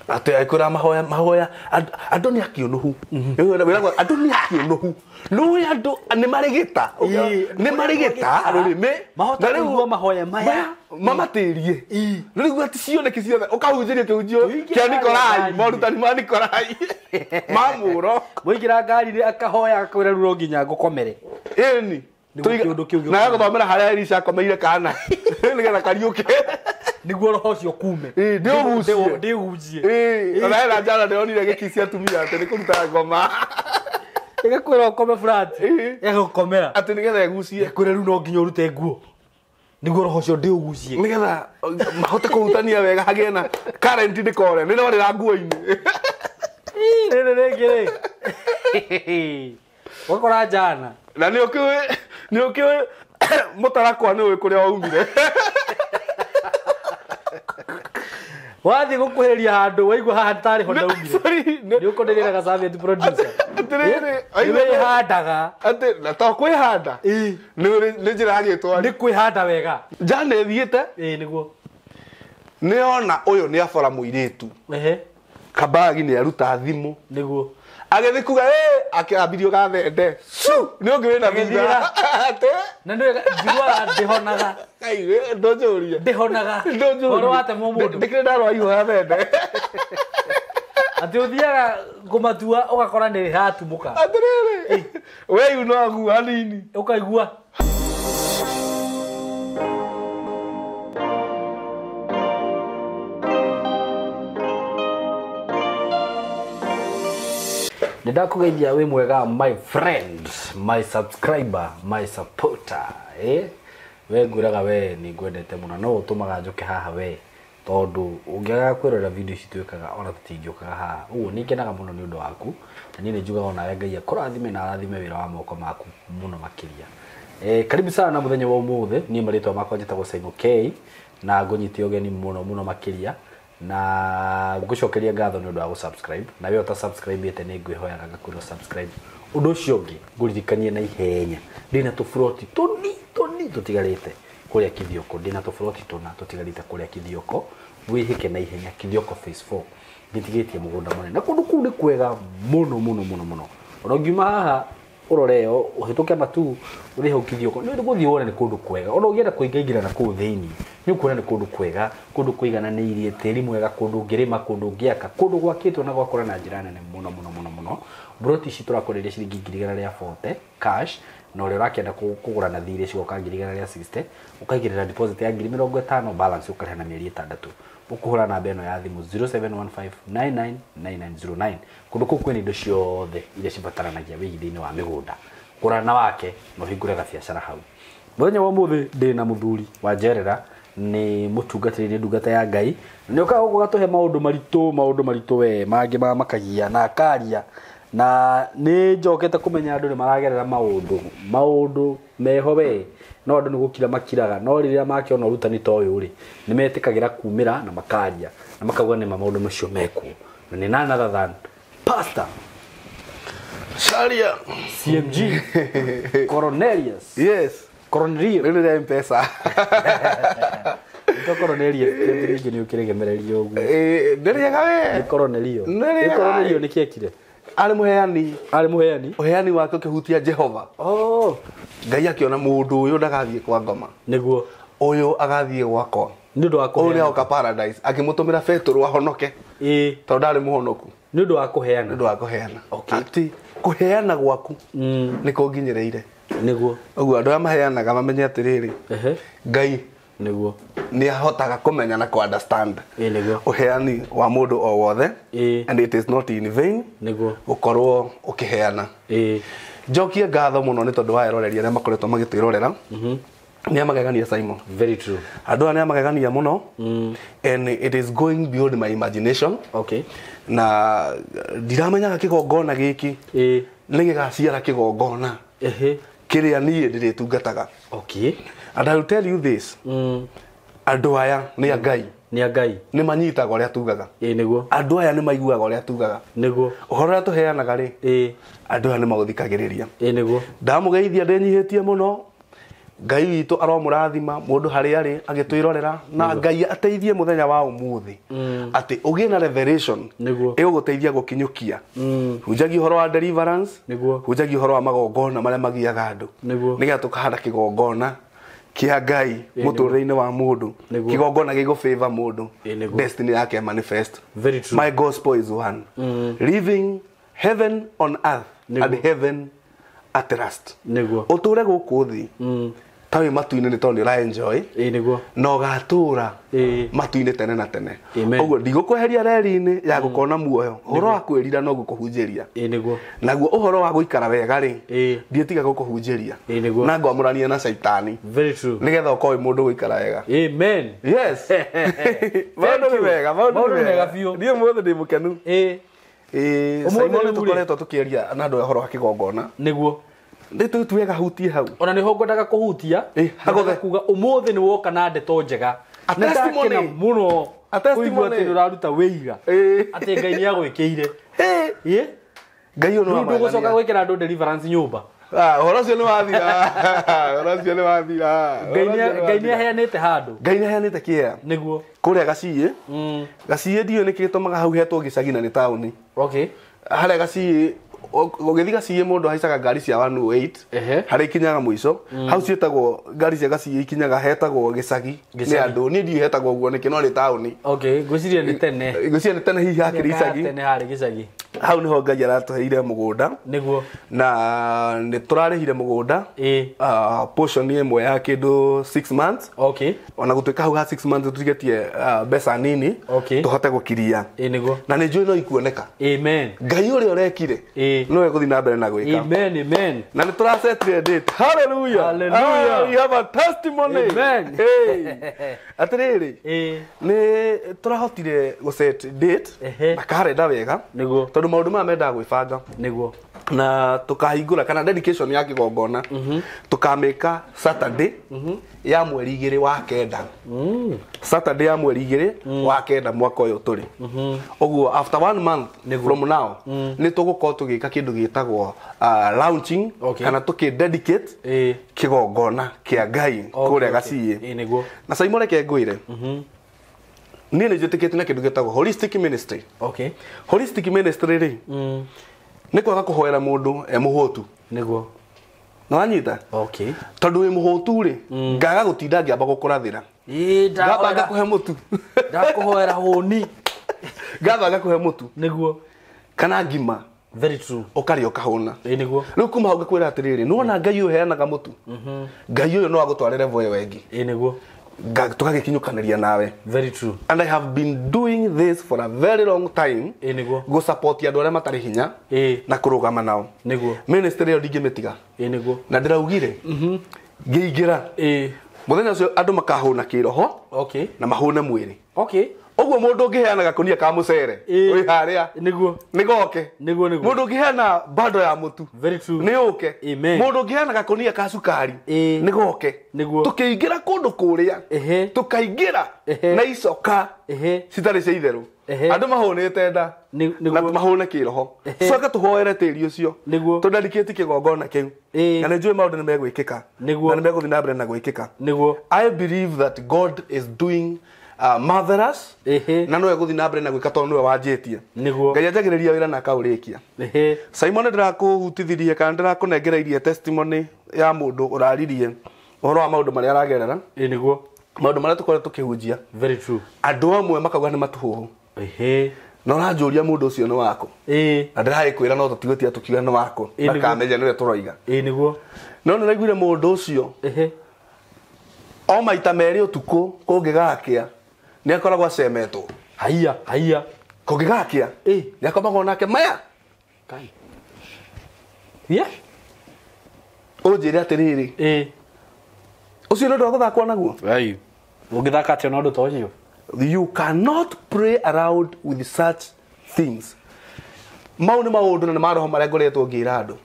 ate aikura mahoya andu ni akiunuhu wira andu ni akiunuhu no andu ni marigita ni marigita rurime mahota kuigua mahoya maya mamatirie riu ati cioneki ciothe ukahunjirie kiunjio kia Nikolai morutani ma Nikolai mamuro muigira ngari ri akahoya akwira ruro nginya ngukomere eni na yagothomera haria Elisha akomeire kana nigetha kariuke niguo roho ucio kume ndihunjie ona ena njara ndionire gikisi atumia ati ni kuruta ngoma igakwira ukome flat egukomera ati nigetha egucie kwira riu no nginya urute nguo niguo roho ucio ndiugucie nigetha mahote kurutania wega hagie na current ndikore ni ndorira nguo-ini rĩngĩ wakora jana na nĩ ũkĩũĩ mũtarakwa nĩ ũĩ kũrĩa waumire wathi gukuhiriria handu waigua haha tari ho ndaumire ni ukonderera ga service producer ni handaga ati na ta kwihanda ni njira yagitwa ni kwihanda wega jana thiete niguo ni ona uyu ni afora muiritu kabagi ni aruta thimu niguo agethi kuga akiambirio gathende su ni ungiwe na thutha ate na ndio njigua ndihonaga aiwe ndojuria ndihonaga horo wate mundu ndikire ndarwa iho thende ati uthiaga kumatua ugakora ni hatumuka atiriri we unogu hanini ukaigua Nidakugeithia we mwega my friend, my subscriber, my supporter, we nguraga we ni ngwendete muno no utumaga njoke haha we tondu ungiaga kwirora video ici twikaga ona tutingiokaga haha uguo ni ngenaga muno ni undu waku na ni njugaga ona we Ngai akurathime na arathime wira wa moko maku muno makiria karibu sana muthenya wa umuthi ni maritwa makwa njitagwo Simon K na ngũnyitia ũgeni muno makiria na ngucokeria ngatho ni undu wa subscribe na we uta subscribe ete ni ngwihoyaga ngakwira subscribe undu ucio ungi nguririkanie na ihenya ndina tufuroti toni tutigarite kuria Kithioko ndina tufuroti tuna tutigarite kuria Kithioko wihike na ihenya Kithioko phase 4 ngitigitie mugunda munene na kundu kuu ni kwega muno urongiuma haha uroreo uhituke matu uri hau Kithioko ni guthii wone ni kundu kwega ona ugienda kuingaingira na kuu thiini ni ukuona ni kundu kwega kundu kuigananiirie tiri mwega kundu ngirima kundu ngiaka kundu gwakitwo na gwakora na njira nene muno broti ici turakoreria ciringi 140 cash na uri urakenda kugura na thiri cigoka 160 ukaigirira deposit ya 50 balance ukarehana mieri 6 ukuhura namba eno ya thimu 0715999909 kundu kuu kwini indo ciothe iria cibataranagia wigithini wa migunda kurana wake no hingure ga biacara hau muthenya wa muthi ndina muthuri wa Njerera ni mutungatiri ndungata ya Ngai ni ukaga gugatuhe maundu maritu we mangi makagia na akaria na ni njokete kumenya andu ni maragerera maundu meho we no andu ni gukira makiraga no riria makiona urutani to uyu ri ni metikagira kumira na makaria na makauga ni maundu macio mekwo na ni none other than Pastor Sharia CMG Cornelius Cornelius ni M-Pesa Cornelius ndio ni ukiregemererio ugu ndiriaga we Cornelius ni kiekire ari muheani uheani wake ukihutia Jehova Ngai akiona mundu uyu ndagathie kwa ngoma niguo uyu agathie gwakwa ni ndu wako uyu oka paradise akimutumira Petro ahonoke tondu ndari muhonoku ni ndu wako heana ati kuheana gwaku niko nginyereire niguo uguo andu amaheanaga mamenye atiriri Ngai niguo ni ahotaga kumenya na ku understand niguo uheani wa mundu o wothe and it is not in vain niguo gukorwo ukiheana njokie ngatho muno ni tondu wa eroreria na makoretwo magitwirorera ni amagegania Simon very true andu ani amagegania muno and it is going beyond my imagination na ndiramenyaga kigongona giki ni gigaciara kigongona kiria nie ndiritungataga and I will tell you this andu aya ni Ngai ni manyitaga uria tugaga niguo andu aya ni maiguaga uria tugaga niguo uhoro uria tuheanaga ri andu aya ni maguthikagiriria niguo ndamugeithia ndinyihitie muno Ngai witũ aromũrathima mũndũ harĩa arĩ agĩtwĩrorera na Ngai ateithie mũthenya wa ũmũthĩ atĩ ũgĩe na revelation ĩgũgũteithia gũkinyũkia hunjagia ũhoro wa deliverance hunjagia ũhoro wa magongona marĩa magiaga andũ nĩgetha tũkahanda kĩgongona kia Ngai mũtũrĩre-inĩ wa mũndũ kĩgongona gĩgũ-favor mũndũ destiny yake manifest. My gospel is one, living heaven on earth and heaven at last. Ũtũre gũkũ thĩ tawe matu-inĩ nĩ tondũ ũra enjoy na ũgatũra matu-inĩ tene na tene. Ũguo ndigũkweheria reri-inĩ ya gũkona muoyo, ũhoro wa kwĩrira no gũkũhunjĩria, naguo ũhoro wa gũikara wega rĩ ndietiga gũkũhunjĩria na ngwamũrania na Saitani nĩgetha ũkorwo mũndũ gũikara wega. Amen. Yes. Maũndũ nĩ wega, maũndũ nĩ mega biũ. Niĩ mũthĩ ndĩ mũkenu. Simon tũkoretwo tũkĩaria na andũ ũhoro wa kĩgongona nĩguo ndĩ tuwega hutie hau ona nĩ ho ngwendaga kũhutia hagothe kuga ũmũthĩ nĩ woka na ndeto njega ndakena mũno kũigua atĩ ũraruta wĩiga atĩ Ngai nĩ agwĩkĩire Ngai ũno nĩ ũgũcoka gwĩkĩra andũ deliverance nyũmba. Ũhoro ũcio nĩ wathira, ũhoro ũcio nĩ wathira. Ngai nĩ aheanĩte handũ, Ngai nĩ aheanĩte kĩea nĩguo kũrĩa Gaciĩ. Gaciĩ ndiũ nĩ kĩgĩtũmaga hau hetwo gĩcagi na nĩ taũni. Okay, harĩa Gaciĩ ũgĩthiĩ Gaciĩ mũndũ haicaga ngari cia 108 harĩa ikinyaga mũico hau ciĩtagwo ngari cia Gaciĩ ikinyaga hetagwo gĩcagi nĩ andũ niĩ ndiũ hetagwo ũguo nĩkĩ no nĩ taũni. Okay, ngwĩciria nĩ tene, ngwĩciria nĩ tene hihi hakĩrĩ icagi tene harĩ gĩcagi. Hau niho Ngai aratũheire mũgũnda nĩguo na nĩ tũrarĩhire mũgũnda portion ĩmwe ya kĩndũ 6 months. Okay, ona gũtuĩka hau ha 6 months tũtigetie mbeca nini tũhote gũkiria nĩguo na nĩ njũĩ no ikuoneka. Amen. Ngai ũrĩa ũrekire no egũthiĩ na mbere na gwĩka. Amen, amen. Na nĩ tũrasetire date. Hallelujah, hallelujah. We have a testimony. Amen. Atĩrĩrĩ nĩ tũrahotire gũset date na karenda wega nĩguo tondũ maũndũ maya mendaga gwĩbanga nĩguo na tukahingũra kana dedication ya kĩgongona tukamĩka Saturday ya mweri 2 wa kenda. Saturday ya mweri 2 wa kenda mwaka ũyũ tũrĩ. Ũguo after 1 month from now nĩ tũgũkorwo tũgĩka kĩndũ gĩtagwo launching kana tukidedicate kĩgongona kĩa Ngai kũrĩa Gaciĩ. Na Simon reke ngwĩre niĩ nĩ njĩtĩkĩtie na kĩndũ gĩtagwo holistic ministry. Okay, holistic ministry rĩ nĩ kwaga kũhoera mũndũ mũhũtu nĩguo na wanyita. Okay, tondũ wĩ mũhũtu rĩ ngaga gũtinda ngĩamba gũkũrathĩra ngamba ngakũhe mũtu ndakũhoera hũni ngamba ngakũhe mũtu nĩguo kana ngima. Very true. Ũkarĩa ũkahũna nĩguo rĩu kuma hau ngakwĩra atĩrĩrĩ nĩwona Ngai ũyũ heanaga mũtu Ngai ũyũ no agũtwarĩre voyo wengi nĩguo tũgagĩkinyũkanĩria nawe. Very true. And I have been doing this for a very long time nĩguo go support andũ arĩa matarĩ hinya na kũrũgama nao nĩguo ministry ĩyo ndingĩmĩtiga nĩguo na ndĩraugire ngĩingĩra mũthenya ũcio andũ makahũna kĩroho na mahũne mwĩrĩ. Okay, ũguo mũndũ ũngĩheana gakũnia ka mũcere wĩ harĩa nĩguo nĩgoke nĩguo mũndũ ũngĩheana bando ya mũtu nĩ ũke. Mũndũ ũngĩheana gakũnia ka cukari nĩgoke tũkĩingĩra kũndũ kũrĩa tũkaingĩra na icoka citarĩ cia itherũ andũ mahũnĩte nda na mahũne kĩroho coka tũhoere tĩri ũcio tũndandĩkĩte kĩgongona kĩu na nĩ njũĩ maũndũ nĩ megwĩkĩka na nĩ megũthiĩ na mbere na gwĩkĩka. I believe that God is doing marvelous na no egũthiĩ na mbere na gwĩka tondũ nĩwe wanjĩtie. Ngai anjagĩrĩria wĩra na akaũrĩkia. Simon ndĩrakũhutithirie kana ndĩrakũnengereirie testimony ya mũndũ ũraririe ũhoro wa maũndũ marĩa aragerera nĩguo maũndũ marĩa tũkoretwo tũkĩhunjia. Very true. Andũ amwe makauga nĩ matũhũhũ no ũranjũria mũndũ ũcio nĩ wakũ na ndĩragĩkwĩra no tũtigũtia tũkiuga nĩ wakũ ndakamenya nĩwe tũroiga nĩguo no nĩraiguire mũndũ ũcio o maita merĩ ũtukũ kũngĩgakĩa nĩ akoragwo acemetwo haiya kũngĩgakĩa nĩ akomagwo nake maya ũnjĩre atĩrĩrĩ ũcio nĩ ũndũ wa gũthakwo naguo ũngĩthaka atĩa na ũndũ ta ũcio. You cannot pray around with such things. Mau nĩ maũndũ na nĩ maroho marĩa ngoretwo ngĩra andũ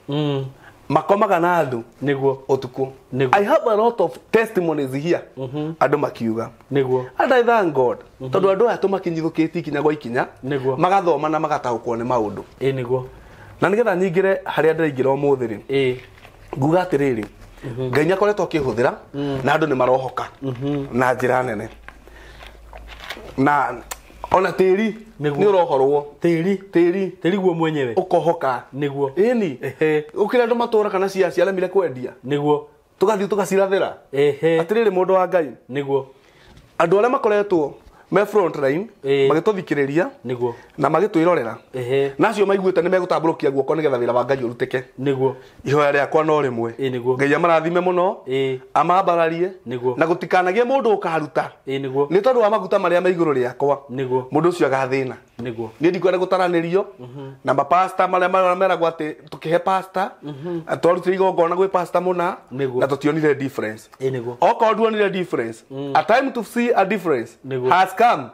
makomaga na andũ nĩguo ũtukũ. I have a lot of testimonies here andũ makiuga nĩguo and I thank God tondũ andũ aya tũmakinyithũkĩtie ikinya gwa ikinya magathoma na magataũkwo nĩ maũndũ nĩguo na nĩgetha nyingĩre harĩa ndĩraingĩra ũmũthĩ rĩ nguga atĩrĩrĩ Ngai nĩakoretwo akĩhũthĩra na andũ nĩ marohoka na njĩra nene. Na ona tĩri nĩ ũrohorwo tĩri guo mwenyewe ukohoka niguo ĩni ũkĩra andũ matũra kana ciaremire kwendia niguo tugathiĩ tugacirathĩra atĩrĩrĩ mũndũ wa Ngai niguo andũ arĩa makoretwo me front line magĩtũthikĩrĩria niguo na magĩtwĩrorera nacio maiguĩte nĩ megũtambũrũkia guoko nĩgetha wĩra wa Ngai ũrutĩke niguo ihoya rĩakwa no rĩmwe Ngai amarathime mũno amambararie na gũtikanagie mũndũ ũkaruta nĩ tondũ wa maguta marĩa me igũrũ rĩakwa mũndũ ũcio agathĩna niguo niĩ ndikwenda gũtaranĩrio na mapasta marĩa meragwo atĩ tũkĩhe pasta twarutire igongona gwĩ pasta mũna na tũtionire difference okorwo nduonire difference a time to see a difference has come.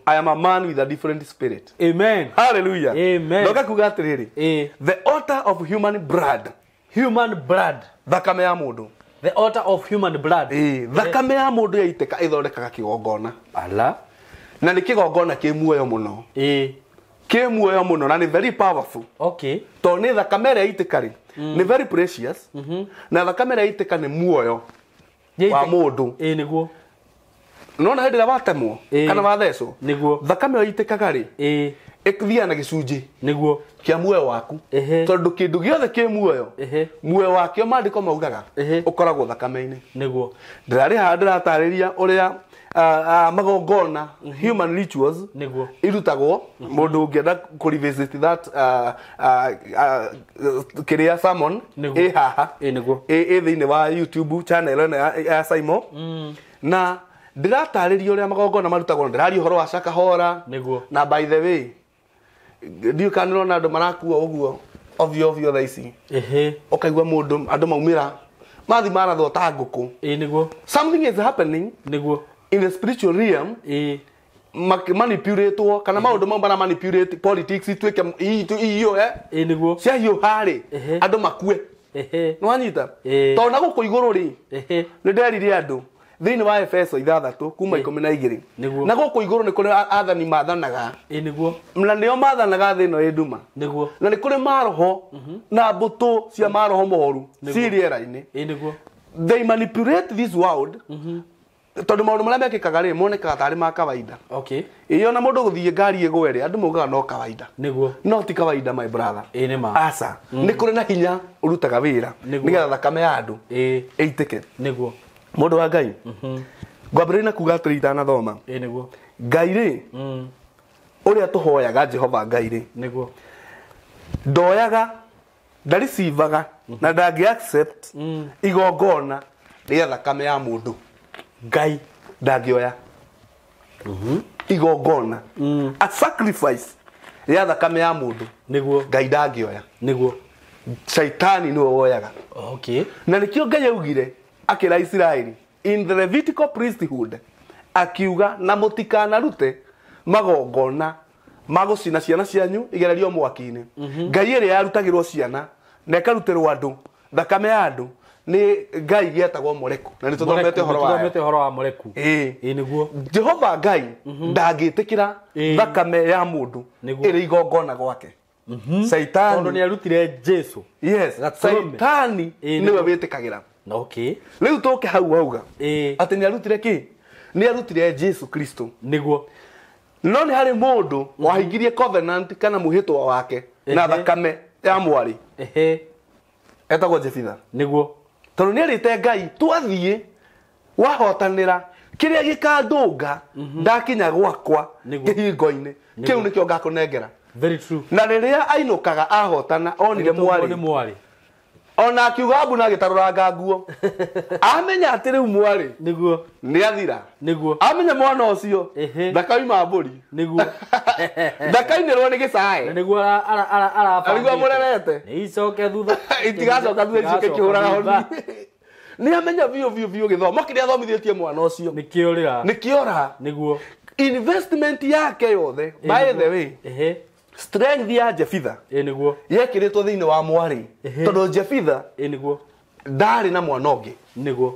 I am a man with a different spirit. Amen. Hallelujah. Amen. The altar of human blood. Human blood. Thakame ya mũndũ. The altar of human blood. Thakame ya mũndũ yaitĩka ĩthondekaga kĩgongona. Ala. Na nĩ kĩgongona kĩ muoyo mũno. Kĩ muoyo mũno na nĩ very powerful. Okay. To nĩ thakame ĩrĩa yaitĩka rĩ. Nĩ very precious. Na thakame ĩrĩa yaitĩka nĩ muoyo wa mũndũ. Nĩguo. Nona hĩndĩ ĩrĩa watemwo kana wathecwo thakame ĩyo itĩkaga rĩ ĩthiaga na gĩcunjĩ nĩguo kĩa muoyo waku tondũ kĩndũ gĩothe kĩ muoyo wakĩo maandĩko maugaga ũkoragwo thakame-inĩ nĩguo ndĩrarĩ haha ndĩratarĩria ũrĩa magongona human rituals irutagwo mũndũ ũngĩenda kũrevisit that kĩrĩa sermon ĩ haha ĩ thĩinĩ wa YouTube channel ĩno ya Simon na ndĩratarĩria ũrĩa magongona marutagwo ndĩraria ũhoro wa Shakahora na by the way ndiũ kana nĩrona andũ marakua ũguo ovyo thaa ici ũkaigua mũndũ andũ maumĩra mathi marathwo ta ngũkũ something is happening in the spiritual realm manipulatewo kana maũndũ mau bara manipulate politics ituĩke iyo cia hiũha rĩ andũ makue nĩwanyita tondũ na gũkũ igũrũ rĩ nĩ nderire andũ thĩinĩ wa Efeso 6 kuma 12 na gũkũ igũrũ nĩ kũrĩ athani mathanaga na nĩo mathanaga thĩ ĩno ĩ nduma na nĩ kũrĩ maroho na mbũtũ cia maroho moru cirĩera-inĩ they manipulate this world tondũ maũndũ marĩa mekĩkaga rĩ monekaga tarĩ ma kawaida ĩyo na mũndũ gũthiĩ ngari ĩgwe rĩ andũ maugaga no kawaida no ti kawaida my brother aca nĩ kũrĩ na hinya ũrutaga wĩra nĩgetha thakame ya andũ ĩitĩke mũndũ wa Ngai ngwambĩrĩria na kuga atĩrĩ itanathoma Ngai rĩ ũrĩa tũhoyaga Jehova Ngai rĩ ndoyaga ndaricivaga na ndangĩ accept igongona rĩa thakame ya mũndũ Ngai ndangĩoya igongona a sacrifice rĩa thakame ya mũndũ Ngai ndangĩoya Shaitani nĩwe woyaga na nĩkĩo Ngai augire akĩra Israeli in the Levitical priesthood akiuga na mũtikanarute magongona magũcina ciana cianyu igererio mwaki-inĩ Ngai ĩrĩa yarutagĩrwo ciana na ĩkarutĩrwo andũ thakame ya andũ nĩ Ngai gĩetagwo Moleku na nĩtũthomete ũhoro wa Moleku nĩguo Jehova Ngai ndangĩtĩkĩra thakame ya mũndũ ĩrĩ igongona gwake Saitani tondũ nĩarutire Jesu Saitani nĩwe wĩtĩkagĩra rĩu tũke hau auga atĩ nĩarutire kĩ nĩarutire Jesu Kristo nĩguo no nĩ harĩ mũndũ wahingirie covenant kana mũhĩtwa wake na thakame ya mwarĩ etagwo Jefitha nĩguo tondũ nĩerĩte Ngai twathiĩ wahotanĩra kĩrĩa gĩkandũnga ndakinya gwakwa kĩhingo-inĩ kĩu nĩkĩo ngakũnengera na rĩrĩa ainũkaga ahotana onire mwarĩ ona akiuga mbuna agĩtarũranga nguo amenya atĩ rĩu mwarĩ nĩguo nĩ athira nĩguo amenya mwana ũcio ndakaima mbũri nĩguo ndakainĩrwo nĩ gĩcaĩ nĩguo arabanga mũrerete nĩicoke thutha itigacoka thutha icoke kĩhũraga honi nĩ amenya biũ gĩthomo kĩrĩa athomithĩtie mwana ũcio nĩkĩora nĩguo investment yake yothe by the way strength ya Jefitha nĩguo yekĩrĩtwo thĩinĩ wa mwarĩ tondũ Jefitha nĩguo ndarĩ na mwana ũngĩ nĩguo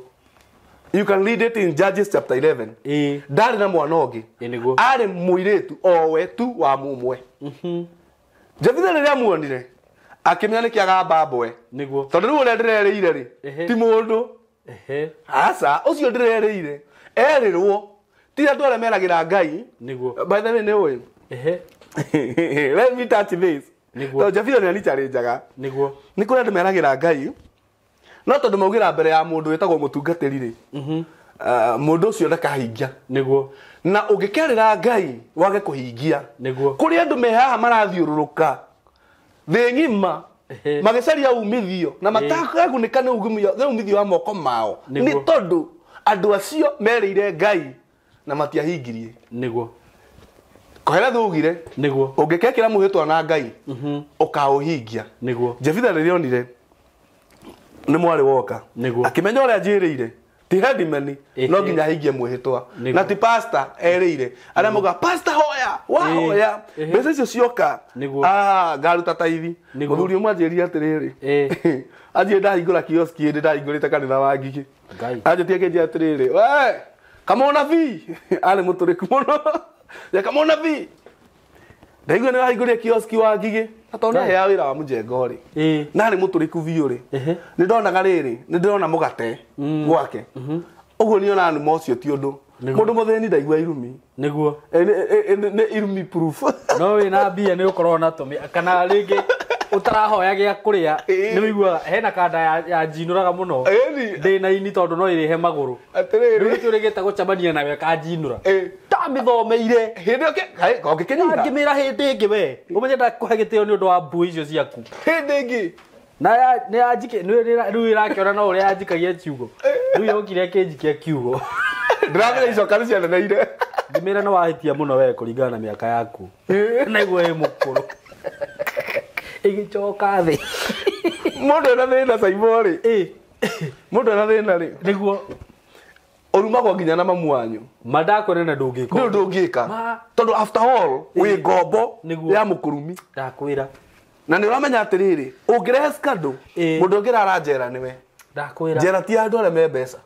you can read it in Judges chapter 11 ndarĩ na mwana ũngĩ nĩguo arĩ mũirĩtu owe tu wa mũmwe Jefitha rĩrĩa muonire akimenya nikiaga mbambwe niguo tondu riu ule ndirereire ri ti mundu asa ucio ndirereire erirwo ti andu aria meragira Ngai niguo by the way ni uyu let me touch this niguo Jafira ni challenge niguo ni kuri andu meragira Ngai no tondu maugira mbere ya mundu wetagwo mutungatiri ri mundu ucio ndakahingia niguo na ungikerera Ngai wage kuhingia niguo kuri andu me haha marathiururuka thi ngima magicaria umithio na matakagunika ni umithio wa moko mao ni tondu andu acio merire Ngai na matiahingirie niguo kohera thugire niguo ungikekira muhitwa na Ngai ukauhingia niguo Jefitha ririonire ni mwari woka akimenya uria njirire ti handimeni no nginya hingie muhitwa na ti pastor erire aria muga pastor hoya wa hoya mbeca icio cioka ngaruta taithi muthuri umwe anjirire atiriri anjie ndahingura kioski ndi ndahingurite kanitha wa Ngigi anjie kenjia atiriri we kamona vi ale muturiku muno ya kamona vi ndaigua ni wahingũria kioski wa Ngigi atonda hea wira wa mujengo ri na ari muturiku vi uri ni ndonaga riri ni ndona mugate gwake uguo ni ona nimo cio ti undu mundu mutheni ndaigua irumi niguo ni irumi proof no we na bia ni ukorwo na tumi kana ringi utarahoya gia kuria ni wiguaga hena kanda ya njinuraga muno ndina ini tondu no irihe maguru atiriri ni turigite gucamania nawe ka njinura ta mithomeire hindi okay gogikinyira ngimira hindi ingi we umenye ndakuhe gitio ni undu wa mbu icio ciaku hindi ingi na ni ajike riu irakiona no uria ajikagia kiugo riu yokire kinjikia kiugo ndramira ico kana cianeneire ngimira no wahitia muno we kuringana na miaka yaku naiguo e mukuru igichoka thi mundu na thina saimori mundu na thina ri niguo urumagwo nginya na mamu wanyu madakore na ndungika ndungika tondu after all we gombo ya mukurumi ndakwira na ni uramenya atiriri ungirehe skando mundu ngirara njera niwe ndakwira njera ti andu aria me mbeca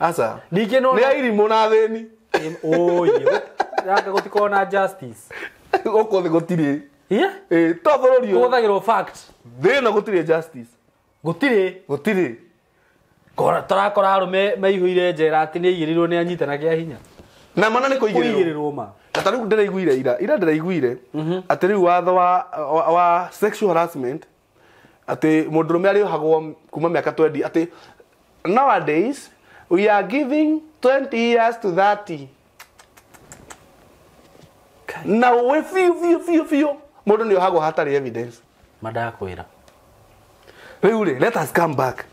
asa ndike no ni airimu na thini oye raka gutikona justice uko thi gutiri to bururi uthagirwo fact thina gutiri justice gutiri kora tarakora arume meihuire njera ati ni igirirwo ni anyitana kia hinya na mana ni kuigirirwo ma ata riu ndiraiguire ira ndiraiguire ati riu watho wa sexual harassment ati mundurume ari hagwo kuma miaka 20 ati nowadays we are giving 20 years to 30 na we fio mundu ni hagwo hatari evidence madakwira riu let us come back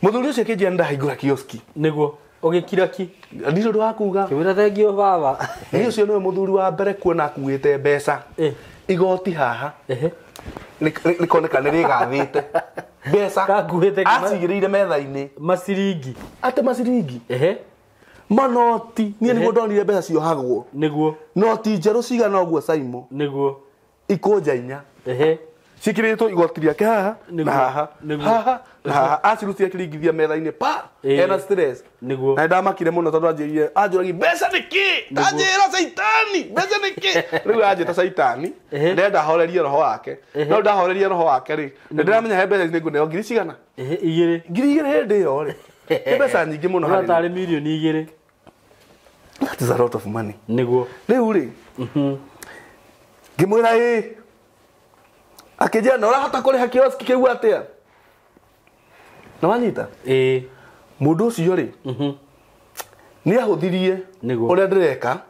muthuri ucio kinjia ndahingura kioski niguo ugikira ki ndiro ndo akuga kibira thengio baba ni ucio niwe muthuri wa mbere kuona akuite mbeca igoti haha nikoneka ni rigathite mbeca kakuite acigirire metha-ini masiringi ate masiringi manoti nie niguo ndonire mbeca ciohagwo niguo noti njeru cigana uguo Saimo niguo ikunja inya cikiritwo igoti riake haha na haha na haha acirutire kiringithia metha-ini pa ena stress niguo na ndamakire muno tondu anjuragi mbeca niki tanjira saitani mbeca niki riu anjita saitani ndenda horerie roho wake no ndahorerie roho wake ri ndiramenya he mbeca ningu neo ngiri cigana igiri hindi yo ri mbeca nyingi muno hari tari milioni igiri that is a lot of money niguo riu ri ngimwira akijia na urahota kuriha kioski kiu atia na wanyita mundu ucio ri ni ahuthirie uria ndireka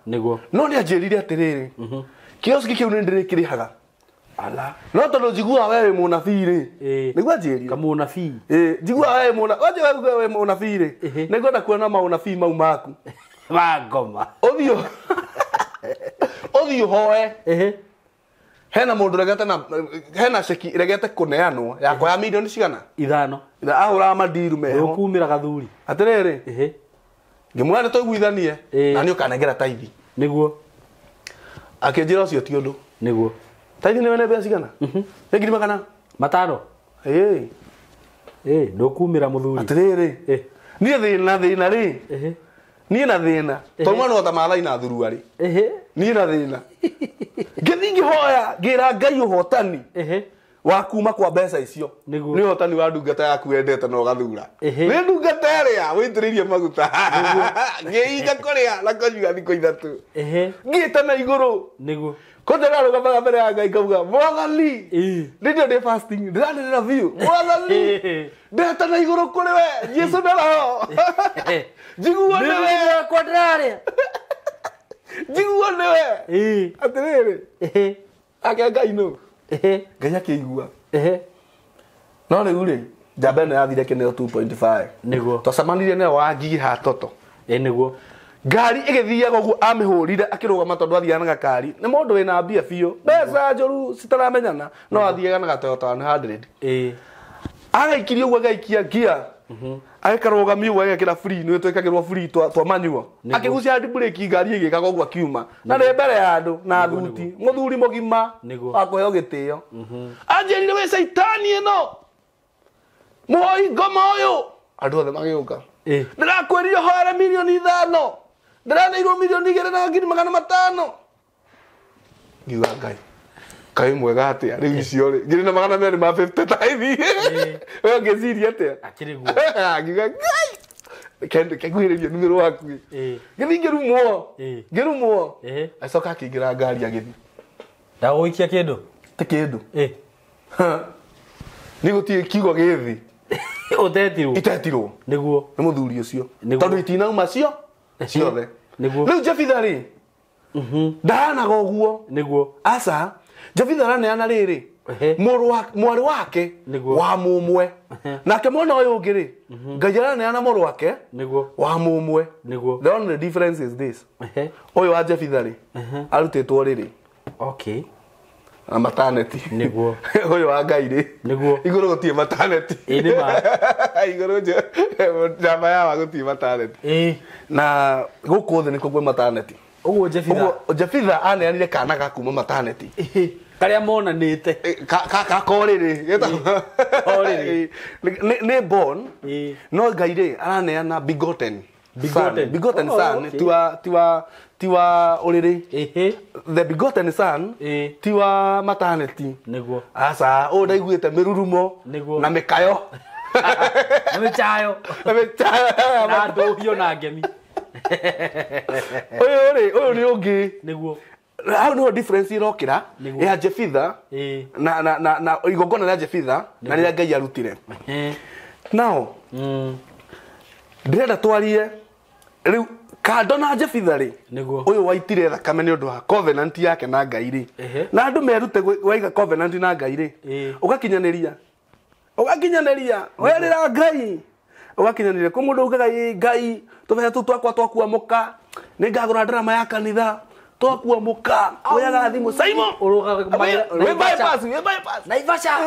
no ni anjirire atiriri kioski kiu ni ndirikirihaga ala no tondu njigua wewe munabii ri niguo anjirire kamunabii njigua wewe wewe munabii ri nigwenda kuona maunabii mau maku magoma othio hoe hena mundu regete na hena ceki regete kuneanwo yakwa ya milioni cigana 5 ahura madiru meho ukumira gathuri atiriri ngimwana toiguithanie na ni ukanengera taithi niguo akinjira ucio ti undu niguo taithi ni wene mbeca cigana ngiri magana 5 ndukumira muthuri atiriri ni thina ri ni na thina to mwana ota mathai na thurua ri ni na thina ngithingi hoya ngira Ngai uhotani wa kuma kwa mbeca icio ni hotani wa ndungata yaku wendete no gathura ni ndungata ria witiririe maguta ngiinga kuria na konyua thiko ithatu ngiita na iguru niguo kondera rugamaga mbere ya Ngai ngauga mwathani ndio ndi fasting ndirarira view mwathani ndeta na iguru kuri we Jesu ndaraho jiguo ni we kondera jiguo ni we atiriri ake Ngai no Ngai akĩigua no rĩu rĩ njamba ĩno yathire kĩneo 2.5 nĩguo twacemanirie nayo wa ngigi ha toto nĩguo ngari ĩgĩthiaga ũguo amĩhũrire akĩrũgama tondũ athiaga na gakari nĩ mũndũ wĩna mbia biũ mbeca njũru citaramenyana no athiaga na Toyota 100 agaikirie ũguo agaikia gia agĩkarũgamia ũguo agĩkĩra free nĩ twĩkagĩrwo free twa manual akĩgucia handbrake ngari ĩgĩkaga ũguo akiuma na nĩ mbere ya andũ na thuti mũthuri mũgima akũheo gĩtĩo anjĩrire wĩ caitani ĩno mũhoi ngoma ũyũ andũ othe magĩũka ndĩrakwĩrire hoere milioni 5 ndĩraneirwo milioni 2,500 ngiuga Ngai mwega atĩa rĩu icio rĩ ngiri na 250 taithi wewe ngeciria atĩa akĩrĩguo ngiuga Ngai kĩguhĩrĩria numero waku gĩthiĩ ngĩrumwo acoka akĩingĩra ngari agĩthiĩ ndagũikia kĩndũ ti kĩndũ nĩ gũtirĩ kiugo gĩthĩ itetirwo nĩguo nĩ mũthuri ũcio tondũ itinauma ciothe rĩu Jebitha rĩ ndahanaga ũguo nĩguo aca Jebitha araneana rĩrĩ mwarĩ wake wa mũmwe nake mwena ũyũ ũngĩ rĩ Ngai araneana mũrũ wake wa mũmwe the only difference is this ũyũ wa Jebitha rĩ arutĩtwo rĩrĩ na maternity niguo ũyũ wa Ngai rĩ niguo igũrũ gũtirĩ maternity igũrũ njamba yawa gũtirĩ maternity na gũkũ thĩ nĩkuo gwĩ maternity ũguo Jebitha aneanire kana ga kuma maternity karĩa monanĩte kakorĩrĩ nĩ born no Ngai rĩ araneana begotten son tiwa ũrĩrĩ the begotten son tiwa maternity nĩguo aca ũũ ndaiguĩte mĩrurumo na mĩkayo na mĩchayo na ndũhiũ na ngemi ũyũ nĩ ũngĩ nĩguo hau nĩho difference ĩrokĩra ya Jebitha na igongona rĩa Jebitha na rĩrĩa Ngai arutire now ndĩrenda twarie rĩu kando na Jebitha rĩ ũyũ waitire thakame nĩ ũndũ wa covenant yake na Ngai rĩ na andũ merute waiga covenant na Ngai rĩ ũgakinyanĩria werĩra Ngai ũgakinyanĩria kwa mũndũ ugaga Ngai tũbeca tũu twakwa twakuamũka nĩ ngagũra ndarama ya kanitha twakuamũka oyaga thimũ Simon we bypass Naivasha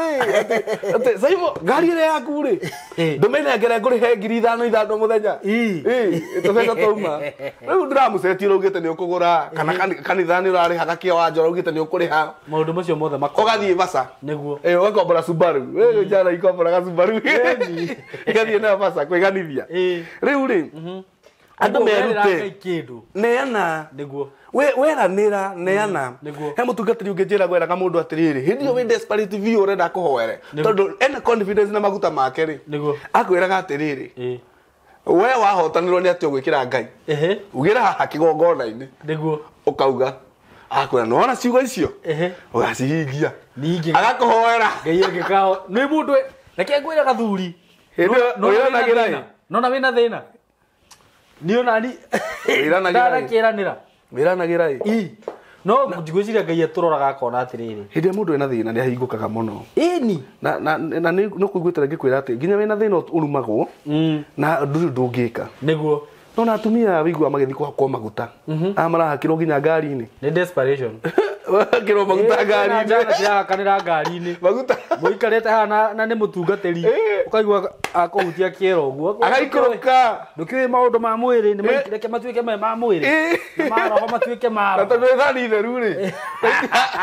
Simon ngari ĩrĩa yaku rĩ ndũmenengere ngũrĩhe 5,000 mũthenya tũbeca twauma rĩu ndĩramũcetie ũraugĩte nĩ ũkũgũra kana kanitha nĩ ũrarĩhaga kĩo wanja ũraugĩte nĩ ũkũrĩha maũndũ macio mothe ũgathiĩ Basa nĩguo ũgakombora Subaru njara ikomboraga Subaru igathiĩ nayo Basa kwĩganithia rĩu rĩ andũ merute neana nĩguo weranĩra neana he mũtungatĩri ũngĩnjĩra gweraga mũndũ atĩrĩrĩ hĩndĩ ĩyo wĩ desperate view ũrenda kũhoere tondũ ena confidence na maguta make rĩ akwĩraga atĩrĩrĩ we wahotanĩrwo nĩ atĩ ũgwĩkĩra Ngai ugĩra haha kĩgongona-inĩ nĩguo ũkauga akwĩra nĩwona ciugo icio ũgacihingia agakũhoera Ngai angĩkao nĩ mũndũ reke ngwĩre gathuri nona wĩna thĩna niona ni wiranagĩra no ngwĩciria Ngai atũroraga akona atĩrĩrĩ hĩndĩ mũndũ ena thĩna nĩ ahingũkaga mũno na nĩ kũiguĩte ngĩkwĩra atĩ nginya wĩna thĩna ũrumagwo na ndũngĩka nĩguo no na atumia wĩigua magĩthiĩ kũhakwo maguta marahakĩrwo nginya ngari-inĩ nĩ desperation wakĩrwo maguta ngari-inĩ kanĩra ngari-inĩ maguta mũikarĩte haha na nĩ mũtungatĩri ũkaigua akũhutia kĩero ũguo agaikũrũka ndũkĩũĩ maũndũ ma mwĩrĩ nĩreke matuĩke me ma mwĩrĩ na maroho matuĩke maro tondũ thani theru rĩ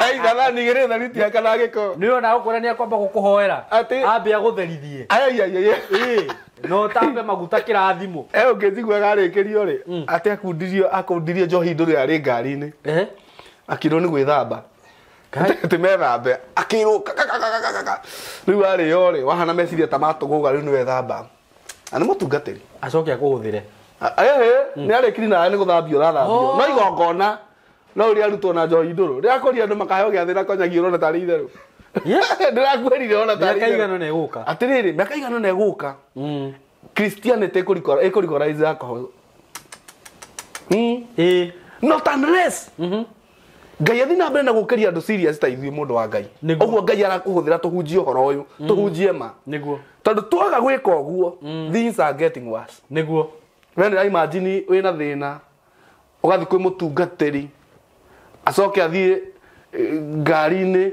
aitha thani igĩrĩ theru tiakana gĩko nĩona ũkwĩra nĩ akwamba gũkũhoera ambia gũtherithie no tambe maguta kĩrathimo ũngĩnjiguaga arĩkĩrio rĩ atĩ akundirio njohi ndũrĩ arĩ ngari-inĩ akirwo nĩ gwĩthamba timethambe akirå rä u arä yo wahana meciria ta matå gå ga rä u nä wethamba nä må tungatä ri acoke akå hå thä re nä arä kiri nawe nä gå thambio rathambio no igongona no å rä arutwo na njohi ndå rå rä rakoria andå makaheo gä athä na konyagio rona tarä itherå ndä rakuärire ona atä rä rä mä ka igano nä egå ka Christianity ä kå rigorize alcohol not unless Ngai athi na mbere na gukeria andu serious ta ithuĩ mundu wa Ngai oguo Ngai arakuhuthira tuhunjie uhoro uyu tuhunjie ma niguo tondu twaga gwika uguo things are getting worse niguo wena imagine wina thina ugathi kwi mutungatiri acoke athie ngari-ini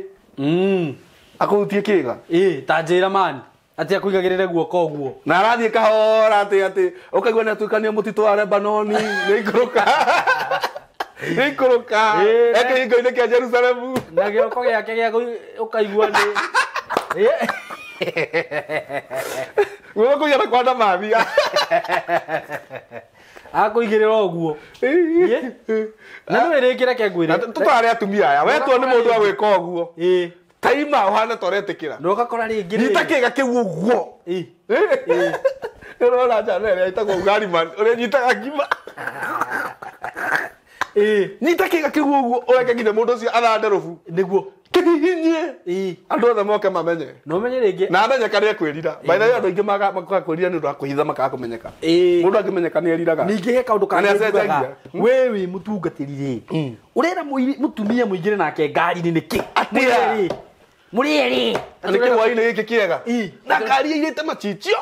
akuhutie kiga ta njira man ati akuigagirire guoko uguo na arathie kahora ati ukaigua ni atuikania mutitu wa Lebanoni ni ikuruka ikuruka eke ingo-ini kia Jerusalemu na gioko giake gia ukaigua ni wewe kugira kwanda mathia akuigirira uguo na no irikira ke ngwire tutare atumia aya wetwo ni mundu wa gwika uguo taima uhana toretikira no gakora ringi nyita kiga kiu uguo rora jana ria itagwo ugari man uri nyitaga ngima nyita kiga kiu uguo ureke nginya mundu ucio athande rubu niguo kihinyie andu othe moke mamenye no menye ringi na amenyeka ni ekwirira by the way andu ingi makaga kwirira ni undu wa kuhitha makaga kumenyeka mundu angimenyeka ni eriraga ningi he kaundu kanene we wi mutungatiri ri urera mutumia muingire nake ngari-ini niki muri eri niki wai-ini giki kiega na ngari irite machichio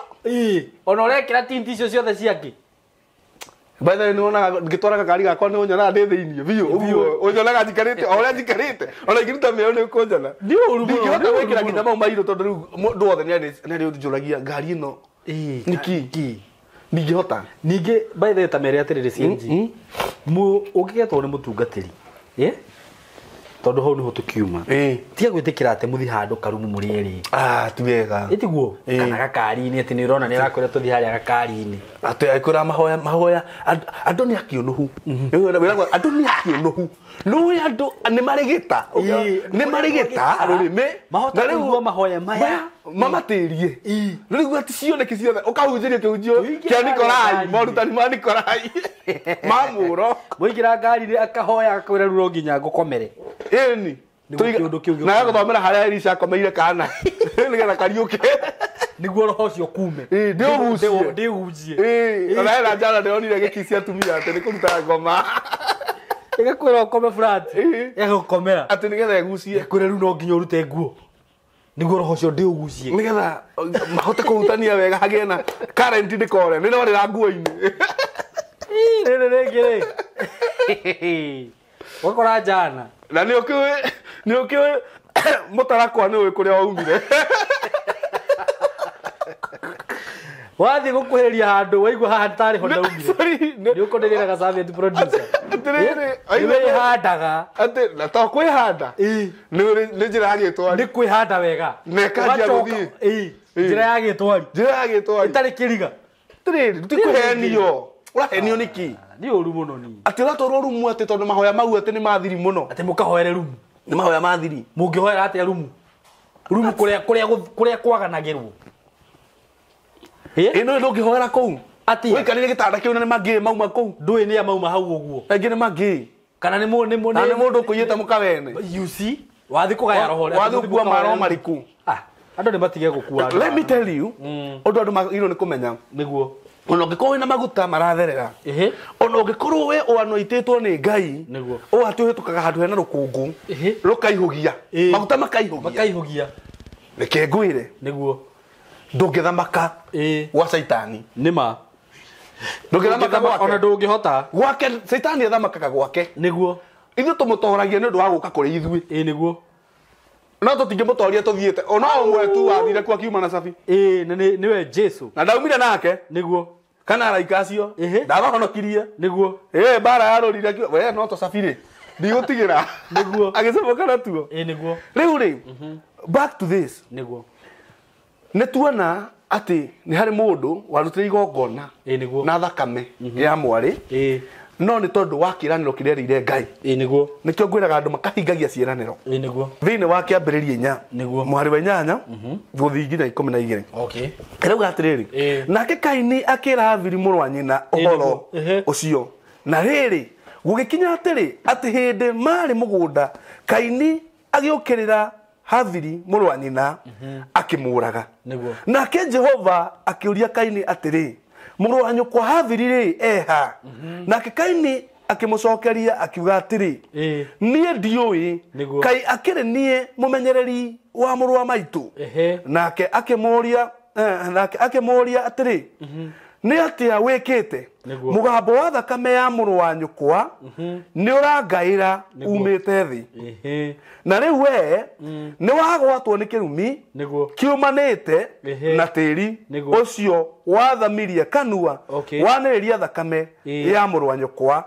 ona urekira tinti icio ciothe ciake by the way ni wona ngitwaraga ngari gakwa ni unyona ndi thiini biu uguo unyonaga njikarite oria njikarite ona ingiruta mĩo ni ukunjona ni uru ndingihota gwikira nginya mau mairo tondu riu ndu othe ni ari njuragia ngari ino niki ndingihota ningi by the way ta mere atiriri cienji ungigetwo ni mutungatiri tondu hau niho tukiuma tiga gwitikira ati muthi handu karumu muri eri ti wega itiguo kana gakari-ini ati ni urona ni arakwira tuthi haria gakari-ini ati aikwira mahoya andu ni akiunuhu andu ni akiunuhu no andu ni marigita ni marigita rurimi mahota kuigua mahoya maya mamatirie riu ati cioneki ciothe ukahunjiria kiunjio kia Nikolai morutani ma Nikolai mamuro muigira ngari-ini akahoya akakwira ruro nginya ngukomere eni na guthomera haria Elisha akomeire kana nigetha kariuke niguo roho ucio kume ndihunjie ona ena njara ndionire gikicia atumia ati ni kuruta ngoma igakwira ukome flat igagukomera ati nigetha egucie kwira riu no nginya urute nguo niguo roho ucio ndiugucie nigetha mahote kuhutania wega hagie na current ndikore ni norira nguo-ini riri ringi ri wakora jana na ni ukiwe mutarakwa ni uwi kuria waumire wathi gukuhiriria handu waigua haha tari ho ndaumire ni ukonderera ga service producer atiriri handaga ati na to kwihanda ni njira ya gitwari ni kwihanda wega nekaja guthii njira ya gitwari itari kiriga tiriri tikuhenio urahenio niki ni uru muno ni ati uratwarwo rumu ati tondu mahoya mau ati ni mathiri muno ati mukahoere rumu ni mahoya mathiri mungihoera ati rumu kuria kwaganagirwo ino ndungihoera kuu ati wikarire gitanda kiu na ni mangi mauma kuu ndui ni amauma hau uguo engi ni mangi kana ni mundu kuyita mukawene you see wathi kugaya roho wathi kugua maro mariku andu ni matige gukua let me tell you undu andu magiro ni kumenya niguo ona ungikorwo wina maguta maratherera ona ungikorwo we wanoititwo ni Ngai o ati uhitukaga handu hena rukungu rukaihugia maguta makaihugia reke ngwire niguo ndungithamaka gwa Saitani nima ndungithamaka gwake ona ndungihota gwake Saitani athamakaga gwake niguo ithu tumutoragia ni undu wa guka kuri ithui niguo no tutingimutoria tuthiete ona omwe tu wathire kwa kiuma na sabi niwe Jesu na ndaumire nake niguo kana araika acio ndabahonokirie niguo bara yarorire we no to safiri ndigutigira niguo agicoka na tuo niguo riu ri back to this niguo netuona ati ni hari mundu warutire igongona niguo na thakame ya mwari no nĩ tondũ wa kĩĩranĩro kĩrĩa erĩire Ngai nĩguo nĩkĩo ngwĩraga andũ makahingagia ciĩranĩro nĩguo thĩinĩ wa kĩambĩrĩria 4 mũhari wa 8 gũthiĩ nginya 12 okay rĩu atĩrĩrĩ nake Kaini akĩra Habili mũrũ wa nyina ũhoro ũcio na rĩrĩ gũgĩkinya atĩrĩ atĩ hĩndĩ marĩ mũgũnda Kaini agĩũkĩrĩra Habili mũrũ wa nyina akĩmũraga nake Jehova akĩũria Kaini atĩrĩ mũrũ wa nyũkwa Habili rĩ eha nake Kaini akĩmũcokeria akiuga atĩrĩ niĩ ndiũĩ Kai akĩrĩ niĩ mũmenyereri wa mũrũ wa maitũ nake akĩmũria atĩrĩ nĩ atĩa wĩkĩte mũgambo wa thakame ya mũrũ wa nyũkwa nĩ ũrangaĩra umĩte thĩ na rĩu we nĩ wagwatwo nĩ kĩrumi kiumanĩte na tĩri ũcio wathamirie kanua wanĩrĩria thakame ya mũrũ wa nyũkwa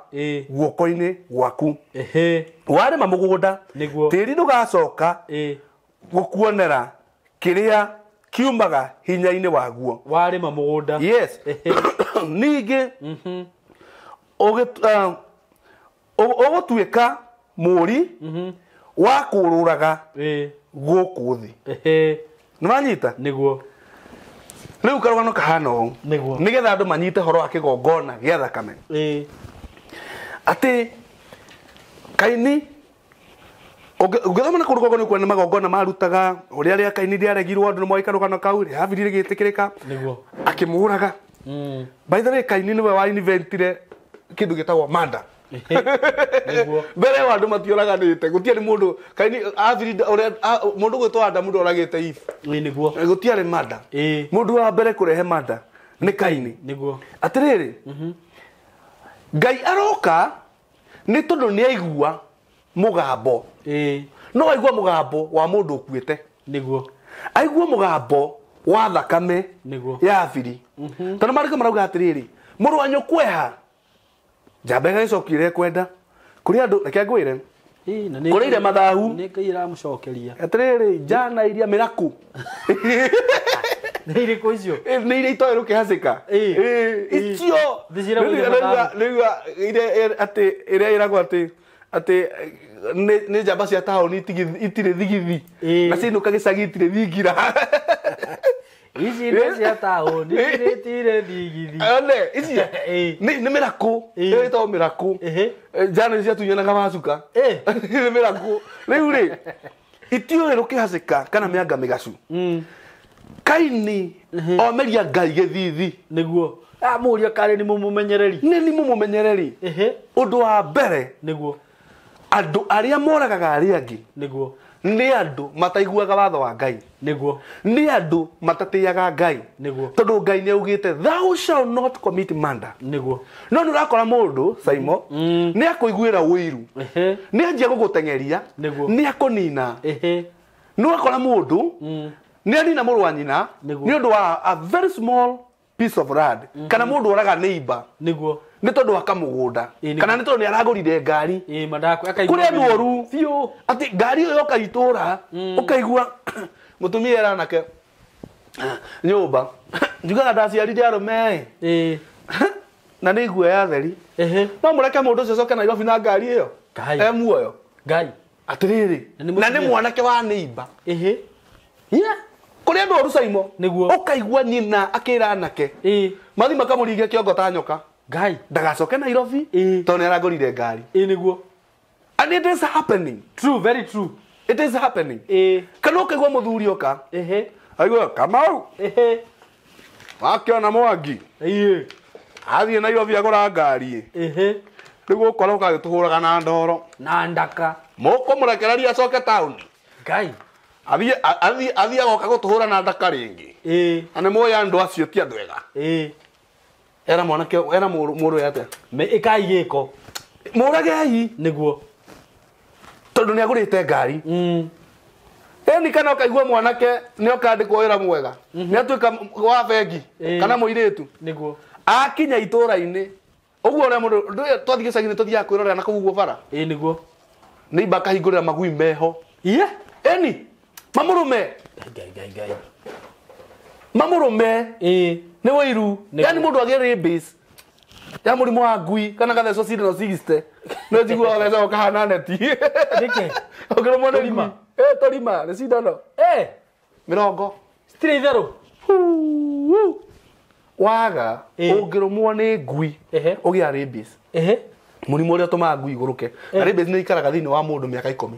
guoko-inĩ gwaku warĩma mũgũnda tĩri ndũgacoka gũkuonera kĩrĩa kiumaga hinya-inĩ waguo warĩma mũgũnda yes ningĩ ũgũtuĩka mũri wa kũrũraga gũkũ thĩ nĩwanyita nĩguo rĩu karũgano kahana ũũ nĩgetha andũ manyite horo wa kĩgongona gĩa thakame atĩ Kaini ũngĩthoma na kũrũgongo nĩ kuona magongona marutaga ũrĩa rĩa Kaini rĩaregirwo andũ nĩmoĩ karũgano kau rĩa Habili rĩgĩtĩkĩrĩka akĩmũraga by the way Kaini nĩwe wa inventire kĩndũ gĩtagwo murder mbere wa andũ matiũraganĩte gũtiarĩ mũndũ Kaini Habili ũrĩa mũndũ gwĩtwo Adamu ndoragĩte Eve nĩguo gũtiarĩ murder mũndũ wa mbere kũrehe murder nĩ Kaini atĩrĩrĩ Ngai aroka nĩ tondũ nĩ aigua mũgambo no aigua mũgambo wa mũndũ ũkuĩte nĩguo aigua mũgambo wa thakame ya Habili tondũ marĩko marauga atĩrĩrĩ mũrũ wa nyũkwa eha njamba ĩgagĩcokire kwenda kũrĩ andũ reke ngwĩre kũrĩ ire mathahu nĩ Ngai ĩramũcokeria atĩrĩrĩ njana iria mĩraku nĩ irĩkũ icio nĩ iria itoĩ rũkĩhacĩka icio rĩu atĩ ĩrĩa ĩragwo atĩ nĩ njamba cia taũni itirĩ thigithi na ciinũka gĩcagi itirĩ thingira ici nĩ cia taũni itirĩ thigithi ici nĩ mĩrakũ ĩtagwo mĩrakũ njana nĩ ciatunyanaga macuka nĩ mĩrakũ rĩu rĩ itiũĩ rũkĩhacĩka kana mĩanga mĩgacu Kaini omeria Ngai gĩthithi nĩguo amũria karĩ nĩ mũmenyereri ũndũ wa mbere nĩguo andũ arĩa moragaga arĩa angĩ nĩguo nĩ andũ mataiguaga watho wa Ngai nĩguo nĩ andũ matatĩaga Ngai nĩguo tondũ Ngai nĩ augĩte thou shall not commit murder nĩguo no nĩ ũrakora mũndũ Simon nĩ akũiguĩra ũiru nĩ anjia gũgũteng'eria nĩ akũnina nĩ ũrakora mũndũ nĩ anina mũrũ wa nyina nĩ ũndũ wa a very small piece of land kana mũndũ oraga neighbor nĩguo nĩ tondũ wa kamũgũnda kana nĩ tondũ nĩ aragũrire ngari kũrĩ andũ oru biũ atĩ ngari ĩyo yoka itũra ũkaigua mũtumia eranake nyũmba njugaga ndaciarire arũme na nĩ iguoya theri no mũreke mũndũ ũcio acoke Nairobi na ngari ĩyo muoyo Ngai atĩrĩrĩ na nĩ mwanake wa neighbor kũrĩ andũ oru Simon ũkaigua nyina akĩra anake mathi makamũringe kĩongo ta nyoka Ngai ndagacoke Nairobi tondũ nĩ aragũrire ngari nĩguo and it is happening very true it is happening kana ũkaigua mũthuri oka aigua Kamau wakĩona Mwangi athiĩ Nairobi agũra ngari rĩu ũkora ũgagĩtũhũraga na ndoro na ndaka mũkũmũrekereria acoke taũni Ngai athiĩ agoka gũtũhũra na ndaka rĩngĩ na nĩ mũĩ andũ acio ti andũ ega era mwanake era mũrũ yate ĩkai gĩko mũragei nĩguo tondũ nĩ agũrĩte ngari eni kana ũkaigua mwanake nĩ okandĩkwo wĩra mwega nĩ atuĩka wa bengi kana mũirĩtu nĩguo akinya itũra-inĩ ũguo ũrĩa mũndũ twathiĩ gĩcagi-inĩ tũthiaga kwĩrorera na kũu ũguo bara nĩguo nĩ imba akahingũrĩra magui meho eni mamũrũme Ngai mamũrũme nĩ wĩiru yani mũndũ agĩrĩ base ya mũrimũ wa ngui kana gathecwo cindano 60 no njigua gathecwo kahana neti nĩkĩ ũngĩrũmwo nĩ ngui tũrima nĩ cindano 40 citirĩ itherũ waga ũngĩrũmwo nĩ ngui ũgĩa rabies mũrimũ ũrĩa ũtũmaga ngui igũrũke na rabies nĩ ikaraga thĩinĩ wa mũndũ mĩaka 10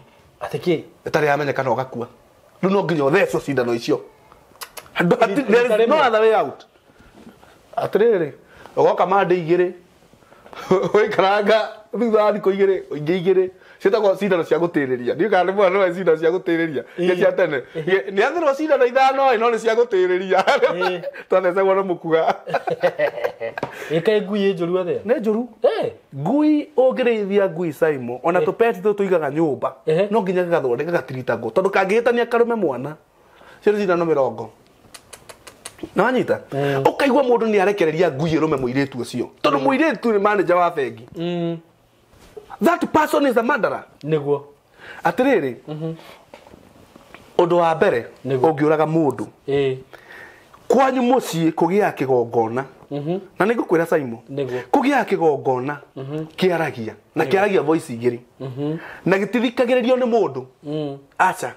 atĩ kĩ ĩtarĩ yamenyekana ũgakua rĩu no nginya ũthecwo cindano icio there is no other way out atĩrĩrĩ ũgoka mande igĩrĩ ũikaranga thutha wa thikũ igĩrĩ ingĩ ciĩtagwo cindano cia gũtĩrĩria ndiũ kana nĩ mwana wa cindano cia gũtĩrĩria iria cia tene nĩ athirwo cindano 5 no nĩ cia gũtĩrĩria twathecagwo na mũkuga ĩkaĩ ngui njũru atĩa nĩ njũru ngui ũngĩrĩithia ngui Simon ona tũpeti tũtũ tũigaga nyũmba no nginya gagathondeka gatiritagwo tondũ kangĩhĩtania karũme mwana cio cindano 40 na wanyita ũkaigua mũndũ nĩ arekereria ngui ĩrũme mũirĩtu ũcio tondũ mũirĩtu nĩ manager wa bengi that person is a murderer nĩguo atĩrĩrĩ ũndũ wa mbere ũngĩũraga mũndũ kwanyu mũciĩ kũgĩa kĩgongona na nĩ ngũkwĩra Simon kũgĩa kĩgongona kĩaragia na kĩaragia voice igĩrĩ na gĩtithikagĩrĩrio nĩ mũndũ acha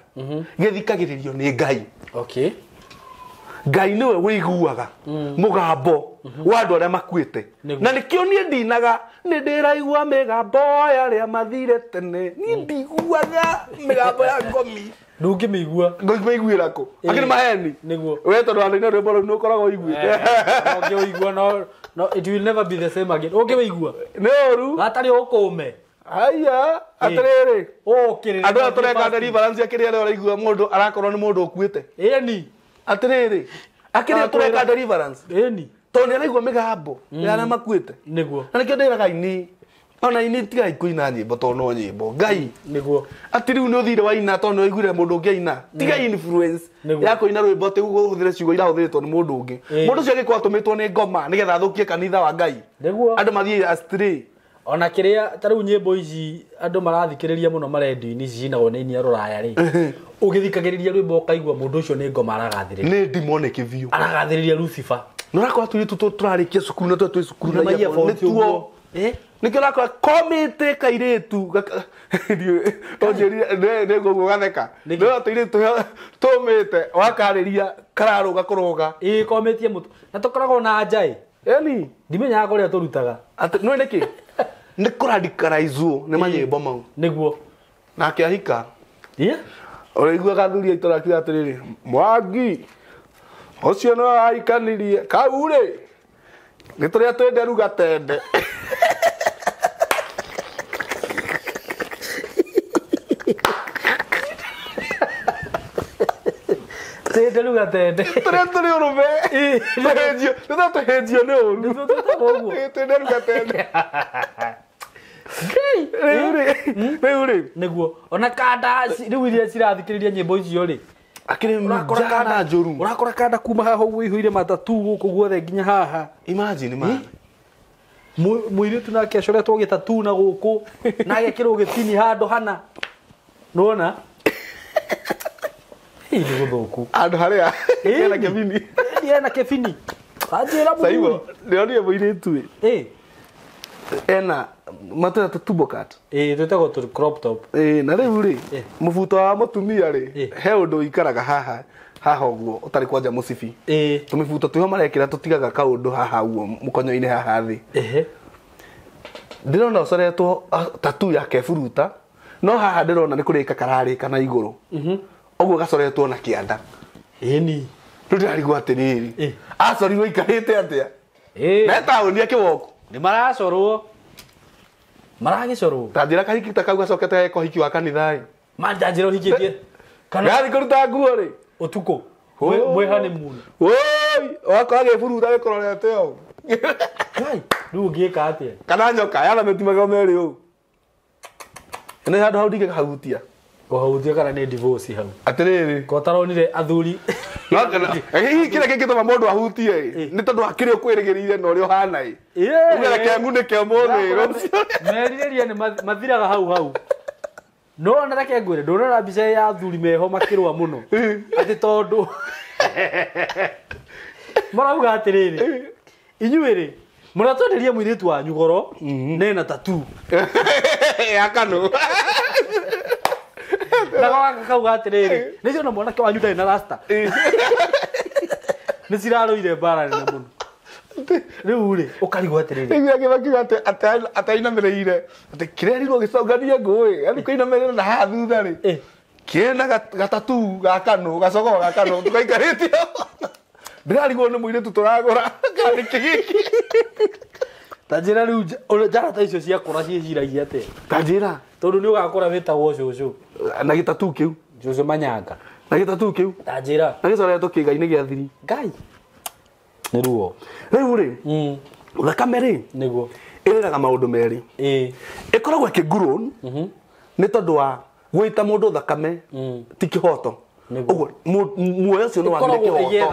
gĩthikagĩrĩrio nĩ Ngai okay Ngai nĩwe wĩiguaga mũgambo wa andũ arĩa makuĩte na nĩkĩo niĩ ndinaga nĩ ndĩraigua mĩgambo yarĩa mathire tene niĩ ndiguaga mĩgambo ya ngomi ndũngĩmĩigua ngũiguĩra kũ akĩrĩ maheni nĩguo we tondũ andũ-inĩ rwĩmbo rũu nĩ ũkoragwo ũiguĩte ũngĩũigua no it will never be the same again ũngĩmĩigua nĩ ũru gatarĩ ũkũme aya atĩrĩrĩ ũkĩrĩrĩria andũ aya tũreka deliverance akĩrĩa rĩo araigua mũndũ arakorwo nĩ mũndũ ũkuĩte ĩni atĩrĩrĩ akĩrĩa tũreka deliverance ĩni tondũ nĩ araigua mĩgambo ya arĩa makuĩte nĩguo na nĩkĩo ndĩraga ini ona ini tiga ikuina nyĩmbo tondũ no nyĩmbo Ngai nĩguo atĩ rĩu nĩ ũthire waina tondũ nĩ waiguire mũndũ ũngĩ aina tiga influence ya kũina rwĩmbo atĩ ũhũthĩre ciugo irahũthĩrĩtwo nĩ mũndũ ũngĩ mũndũ ũcio agĩkorwo atũmĩtwo nĩ ngoma nĩgetha athũkie kanitha wa Ngai andũ mathiĩ astray ona kĩrĩa ta rĩu nyĩmbo ici andũ marathikĩrĩria mũno marendio-inĩ ici cinagwo nĩ inia rũraya rĩ ũgĩthikagĩrĩria rwĩmbo ũkaigua mũndũ ũcio nĩ ngoma aragathĩrĩria nĩ demonic view aragathĩrĩria Lucifer no rakora tũirĩtu tũrarĩkia cukuru na twĩ cukuru na nĩtuo nĩkĩo rakora komĩte kairĩtu nĩ guo gatheka no tũirĩtu tũmĩte wakarĩria kararũga kũroga komĩtie mũtu na tũkoragwo na njaĩ eni ndimenyaga kũrĩa tũrutaga no nĩkĩ nĩ kũradicalizewo nĩ manyĩmbo mau nĩguo nake ahika ũraigua gathuri aitũra akiuga atĩrĩrĩ Mwangi ũcio no ahikanirie kau rĩ nĩ tũrĩa twenderu gatende twenderu gatende tũrĩa tũrĩ ũrũme tũhenjio nĩ ũru twenderu gatende rĩu rĩ nĩguo ona kanda rĩu iria cirathikĩrĩria nyĩmbo icio rĩ akĩrĩ njana njũru ũrakora kanda kuma haha ũguo ihũire matatu gũkũ guothe nginya haha imagine man mũirĩtu nake acoretwo gĩtatu na gũkũ na agekĩrwo gĩbini handũ hana nĩwona nĩ gũthũku andũ harĩa ena kĩbini ena kĩbini anjĩra mũthuri nĩonire mũirĩtu ena matũra tũtumbo cut twĩtagwo tũ crop top na rĩu rĩ mũbuto wa mũtumia rĩ he ũndũ ikaraga haha ũguo ũtarĩ kwanja mũcibi tũmĩbuto twĩho marekĩra tũtigaga kaũndũ haha ũguo mũkonyo-inĩ haha thĩ ndĩrona ũcoretwo tatu ya keburuta no haha ndĩrona nĩ kũrĩka kararĩka na igũrũ ũguo gacoretwo na kĩanda ĩni rĩu ndĩrarigwo atĩrĩrĩ acorirwo ikarĩte atĩa na taũni ya kĩwoko nĩ maracorwo maragĩcorwo ta njĩra kahiki ta kau gacokete geko hiki wa kanitha manjanjĩra ũhikĩtie gathi kũruta nguo rĩ ũtukũ mwĩ honeymoon wakora gĩburuta gĩkororete ũũ rĩu ũngĩka atĩa kana nyoka yathamĩtimaga merĩ ũũ nĩ handũ hau ndingĩkahutia kũhutia kana nĩ divorce hau atĩrĩrĩ ko taronire athuri hihi kĩrĩa kĩngĩtũma mũndũ ahutie nĩ tondũ hakĩrĩ ũkwĩrĩgĩrĩire na ũrĩa ũhana ũgera kĩang'unĩke ũmũthĩ merirĩria nĩ mathiraga hau no na reke ngwĩre ndũrona mbica ya athuri meho makĩrũa mũno atĩ tondũ marauga atĩrĩrĩ inyuĩ rĩ Mũratwenderia mũirĩtu wanyu goro nena tattoo ya Kanu na kauga atiriri nĩcio na mwanake wanyu ndarĩ na rasta nĩ cirarũire mbara nene mũno rĩu rĩ ũkarigwo atiriri rĩu akiuga atainamĩrĩire atĩ kĩrerirwo gĩconganie ngũĩ atĩ kũinamĩrĩra na haha thutha rĩ kĩna gatatu ga Kanu gacogo ga Kanu tũgaikarĩtio ndĩrarigwo nĩ mũirĩtu tũragũra kandĩkĩ gĩkĩ ta njĩra rĩu njara ta icio ciakũra ciĩciragia atĩa ta njĩra tondũ nĩ ũgakora wĩtagwo cũcũ na gĩtatu kĩu cũcũ Manyanga na gĩtatu kĩu ta njĩra na gĩcoretwo kĩĩga-inĩ gĩa thiri ngai nĩ ruo rĩu rĩ thakame rĩ nĩguo ĩrĩraga maũndũ merĩ ĩkoragwo ĩkĩgrown nĩ tondũ wa gũita mũndũ thakame ti kĩhoto ũguo muoyo ũcio nĩ wagire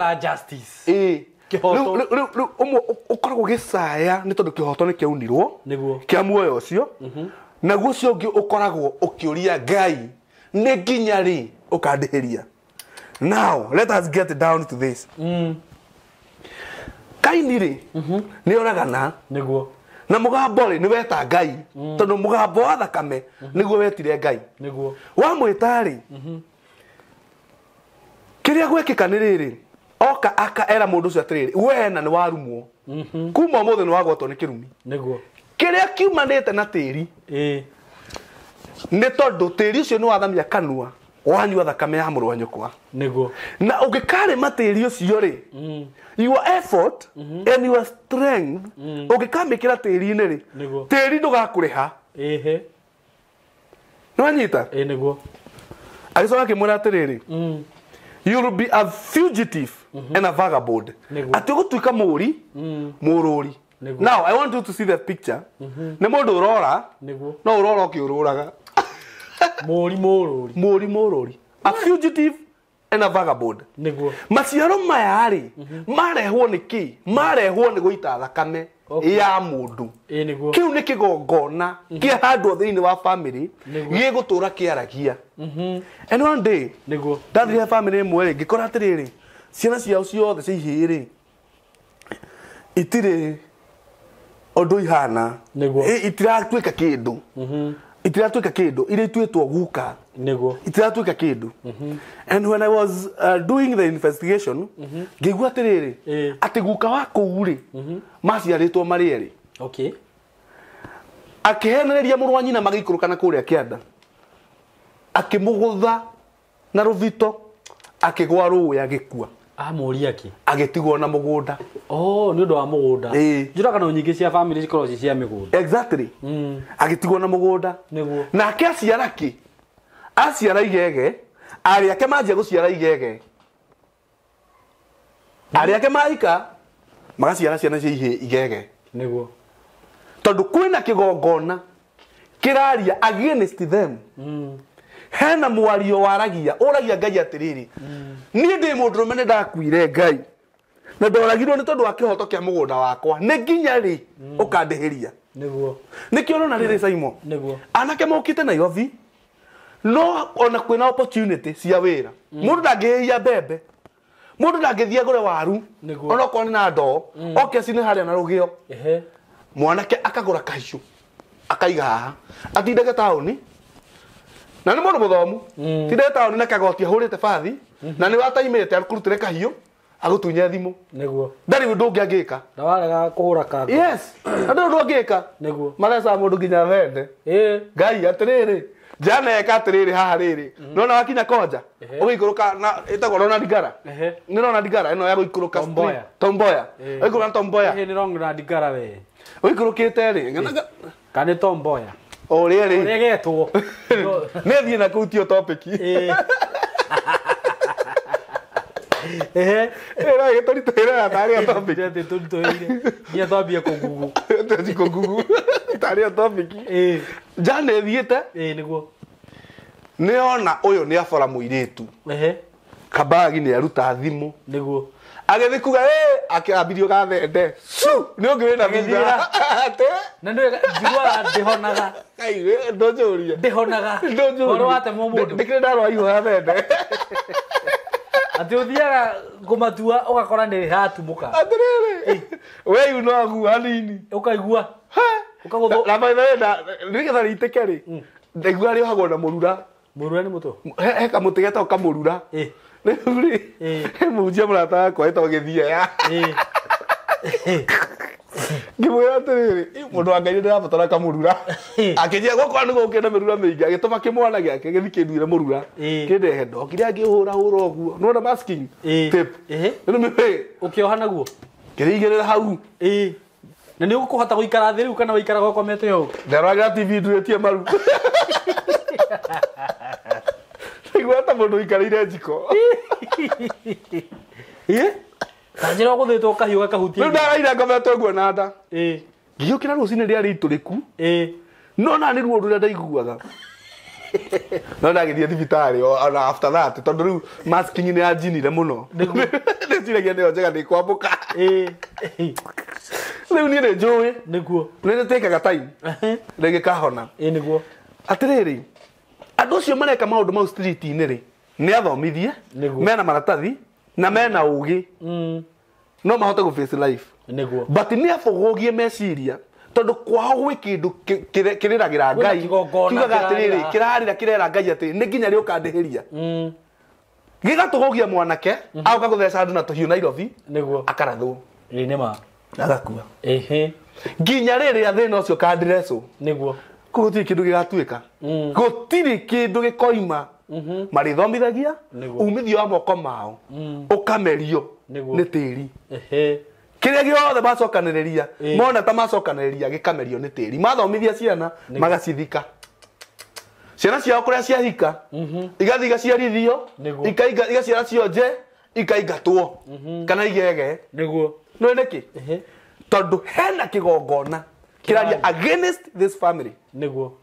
kĩhoto rĩu ũmwe ũkoragwo gĩcaya nĩ tondũ kĩhoto nĩ kĩaunirwo kĩa muoyo ũcio naguo ũcio ũngĩ ũkoragwo ũkĩũria Ngai nĩ nginya rĩ ũkandĩhĩria. Now let us get down to this. Kaini rĩ nĩ oragana nĩguo na mũgambo rĩ nĩ weta Ngai tondũ mũgambo wa thakame nĩguo wetire Ngai nĩguo wamwĩta rĩ kĩrĩa gwĩkĩka nĩ rĩrĩ oka akaera mũndũ ũcio atĩrĩrĩ we na nĩ warumwo kuma ũmũthĩ nĩ wagwatwo nĩ kĩrumi nĩguo kĩrĩa kiumanĩte na tĩri nĩ tondũ tĩri ũcio nĩ wathamia kanua wanyua thakame ya mũrũ wa nyũkwa nĩguo na ũngĩkarĩma tĩri ũcio rĩ your effort and your strength ũngĩkamĩkĩra tĩri-inĩ rĩ tĩri ndũgakũrĩha nĩwanyita nĩguo agĩcoka akĩmwĩra atĩrĩrĩ you will be a fugitive and a vagabond atĩ ũgũtuĩka mũũri mũrũri. Now I want you to see the picture nĩ mũndũ ũrora no ũrora ũkĩũrũraga mũũri mũrũri a fugitive and a vagabond maciaro maya rĩ marehwo nĩ kĩ marehwo nĩ gũita thakame ya mũndũ kĩu nĩ kĩgongona kĩahandwo thĩinĩ wa family gĩgũtũra kĩaragia and one day ndathire family ĩmwe rĩ ngĩkora atĩrĩrĩ ciana ciao ciothe ciihĩ rĩ itirĩ ũndũ ihana itiratuĩka kĩndũ itiratuĩka kĩndũ iria ituĩtwo guka itiratuĩka kĩndũ. And when I was doing the investigation ngĩigua atĩrĩrĩ atĩ guka wa kũu rĩ maciarĩtwo marĩ erĩ akĩhenereria mũrũ wa nyina magĩikũrũkana kũrĩa kĩanda akĩmũgũtha na rũvito akĩgwa rũĩ agĩkua amũria kĩ agĩtigwo na mũgũnda nĩ ũndũ wa mũgũnda njũraga no nyingĩ cia family cikorwo ci cia mĩgũnda exactly agĩtigwo na mũgũnda nake aciara kĩ aciara igege arĩ ake manjia gũciara igege arĩ ake maika magaciara ciana cia igege nĩguo tondũ kwĩna kĩgongona kĩraria against them hena mwario waragia ũragia Ngai atĩrĩrĩ niĩ ndĩ mũndũrũme nĩ ndakuire Ngai na ndoragirwo nĩ tondũ wa kĩhoto kĩa mũgũnda wakwa nĩ nginya rĩ ũkandĩhĩria nĩguo nĩkĩo ũrona rĩrĩ Simon nĩguo anake mokĩte Nairobi no ona kwĩna opportunity cia wĩra mũndũ ndangĩhĩhia mbembe mũndũ ndangĩthiĩ agũre waru ona okorwo nĩ na ndoo oke cinĩ harĩa na rũgĩo mwanake akagũra kahiũ akaiga haha atindage taũni na nĩ mũndũ mũthomu tindage taũni na kagoti ahũrĩte bathi na nĩ wataimĩte akũrutĩre kahiũ agũtunye thimũ nĩguo ndarĩ ũndũ ũngĩ angĩka ndawarega kũhũra kanga yes ndarĩ ũndũ angĩka nĩguo mareca mũndũ nginya vende Ngai atĩrĩrĩ jana eka atĩrĩrĩ haha rĩrĩ nona wakinya Konja ũgĩikũrũka na ĩtagwo Ronald Ngara nĩ Ronald Ngara ĩno ya gũikũrũka Tomboya ũgĩikũrũka Tomboya nĩ Ronald Ngara we ũgĩikũrũkĩte rĩ kana Tomboya ũrĩa rĩ ũrĩa getwo nĩ thiĩ na kũu tio topic era gĩtũritũhĩra tarĩ topic nĩ twambie kũgugu tũthi kũgugu tarĩ topic jana thiĩte nĩguo nĩona ũyũ nĩ abora mũirĩtu kabagi nĩ aruta thimũ nĩguo agĩthi kuga akĩambirio gathende nĩ ũngĩ wĩna thutha na nĩ njiguaga ndĩhonaga ndũnjũria ndĩhonaga ũhoro watemwo mũndũ ndĩkĩrĩ ndarwa ihoya thende ati uthiaga kumatua ugakora ni hatumuka atiriri we unagu hanini ukaigua ukagutho na by the way nigetha riteke ri ndegua ri hagwo na murura ni muto he kamutigeta kamurura nuri mujia murata kwa ito githia ya ngimwira atiriri mundu wa Ngai ndirabatara kamurura akijia goko ni gukenda mirura mingi agituma kimwana giake githi kinduire murura kindehe ndo kiria ngihura uguo no masking tape no me ukioha naguo kirigirira hau na ni ukuhota guikara thi riu kana waikara gokomete yo ndaraga TV nduretie maru igwata mundu ikarire njiko kanjira guthitwo kahiuga kahutie ndaraira ngometwo guo na nda ngiyukira rucini ria rituriku no na ni ruo ruria ndaiguaga no ndagithie thibitari ona after that tondu riu masking ni anjinire muno ndiciragia ndio njega ndikwambuka riu ni njui niguo ni tekaga time ndingikahona niguo atiriri andu cio mareka maundu mau street-ini ri ni athomithie mena maratathi na mena ugi no mahote go face life niguo but ni afogogie meciria tondu kwao gwi kindu kiriragira Ngai kiugaga atiriri kirarira kirera Ngai ati ni nginya ri ukandihiria gigatugogia mwanake auka gutheca andu na tuhiu Nairobi niguo akarathwo ni ma agakua nginya riri athina ucio kandireco niguo gutiri kindu gigatuika gutiri kindu gikoima marithomithagia umithio wa moko mao ukamerio ni tiri kiria giothe macokaniriria mona ta macokaniriria gikamerio ni tiri mathomithia ciana magacithika ciana ciao kuria ciahika igathiga ciarithio ikaiga igaciara cionje ikaigatwo kana igege niguo no niki tondu hena kigongona kiraria against this family niguo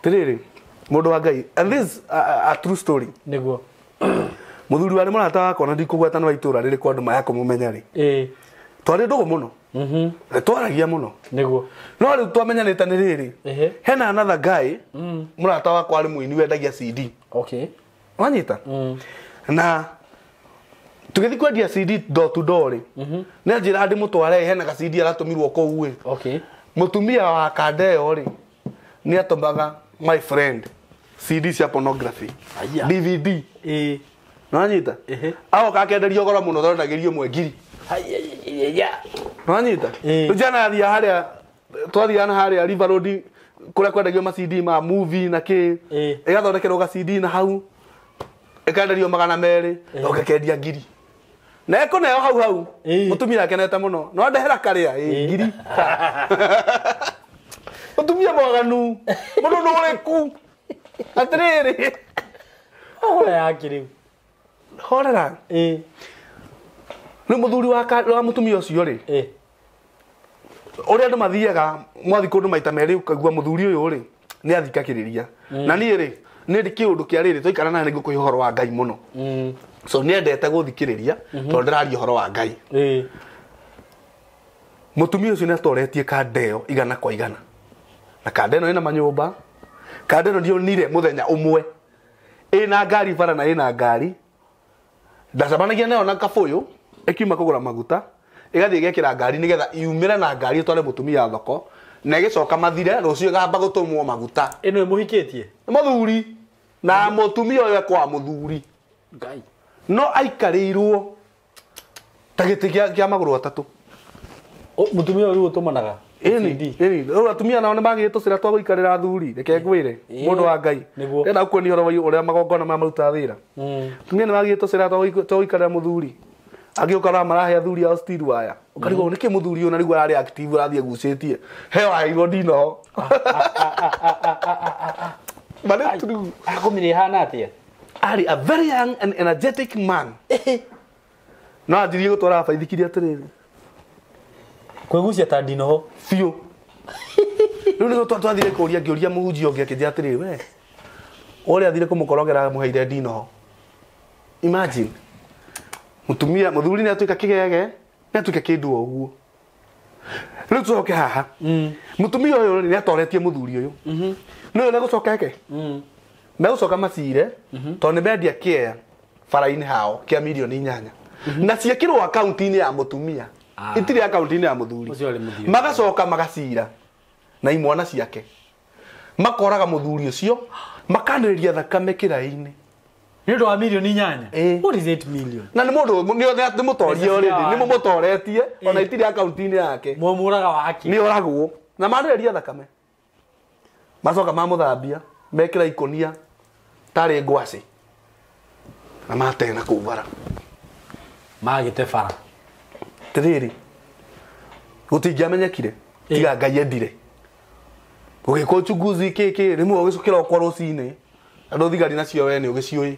tiriri mundu wa Ngai and this a true story niguo muthuri wari murata wakwa na ndikugweta no itura riri kwa andu maya kumumenya ri twari ndugu muno twaragia muno niguo no riu twamenyanite ni riri hena another guy murata wakwa ari muini wendagia CD wanyita na tugithi kwendia CD door to door ri ne njira ndi mutware hena ka CD aratumirwo kou wi mutumia wa Kandeo ri ni atumaga my friend CD cia pornography DVD nwanyita aho kakenderio goro muno tondu ndagirio mwengiri nwanyita njana athia haria twathiana haria River Road kuria kwendagio ma CD ma movie na ki igathondekerwo ga CD na hau ikenderio 200 ugakendia ngiri na eko nayo hau mutumia akenete muno no ndehera karia ngiri mutumia mwaganu muno no reku atiriri ora yakiri horera ni muthuri wa mutumia ucio ri uri andu mathiaga mwathi kundu maita meri ukagua muthuri uyu ri ni athikakiriria na ni ri ni ndi kiundu kia riri toikara na niguo kuhoro wa Ngai muno so ni endete guthikiriria tondu ndiraria horo wa Ngai mutumia ucio ni atoretie Kandeo igana kwa igana na Kandeo ina manyumba Kandeo ndio nire muthenya umwe ina ngari bara na ina ngari ndacabanagia nayo na kabuyu ikiuma kugura maguta igathie igekira ngari nigetha iumire na ngari itware mutumia thoko na igicoka mathire rucio gamba gutumwo maguta ino imuhikitie muthuri na mutumia uyu kwa muthuri Ngai no aikarirwo tagiti kia maguru atatu mutumia uyu utumanaga eni atumia nao ni magitucira twa guikarira thuri reke ngwire mundu wa Ngai enda kuoni horo uria magongona ma maruta thira atumia ni magitucira twa guikarira muthuri agiukara marahe athuri ao steel wire ukarigo niki muthuri una rigwa ari active rathie gucitie he wa igo dino bale tu akomire hana atia ari a very young and energetic man no athirie gutwara baithikiria atiriri kwegucia ta ndino biu riu ni twathire kuria ngioria muhunjia ungi akithia atiriri we uri athire kumukorogera muheire ndino imagine mutumia muthuri ni atuika kigege ni atuika kindu oguo riu tucoke haha mutumia uyu ni atoretie muthuri uyu no ni gucoka ke megucoka macire tondu ni bendia kia bara-inĩ hao kĩa milioni 8 na ciekĩrwo akaunti-inĩ ya mũtumia itirĩ akaunti-inĩ ya mũthuri magacoka magacira na imwana ciake makoraga mũthuri ũcio makanĩrĩria thakame kĩraĩ-inĩ nĩ ũndũ wa milioni 8 what is 8 million na nĩ mũndũ nĩ mũtorie already nĩ mũtoretie ona itirĩ akaunti-inĩ yake mũmũraga wake nĩ oragwo na manĩrĩria thakame macoka mamũthambia mekĩra ikonia tarĩ ngwacĩ na matena kũu bara magĩte bara tirĩrĩ gũtingĩamenyekire tiga Ngai endire gũgĩkwo uchunguzi kĩkĩ rĩmwe ũgĩcokera okwa rũcinĩ andũ thigari nacio we nĩ ũgĩciũĩ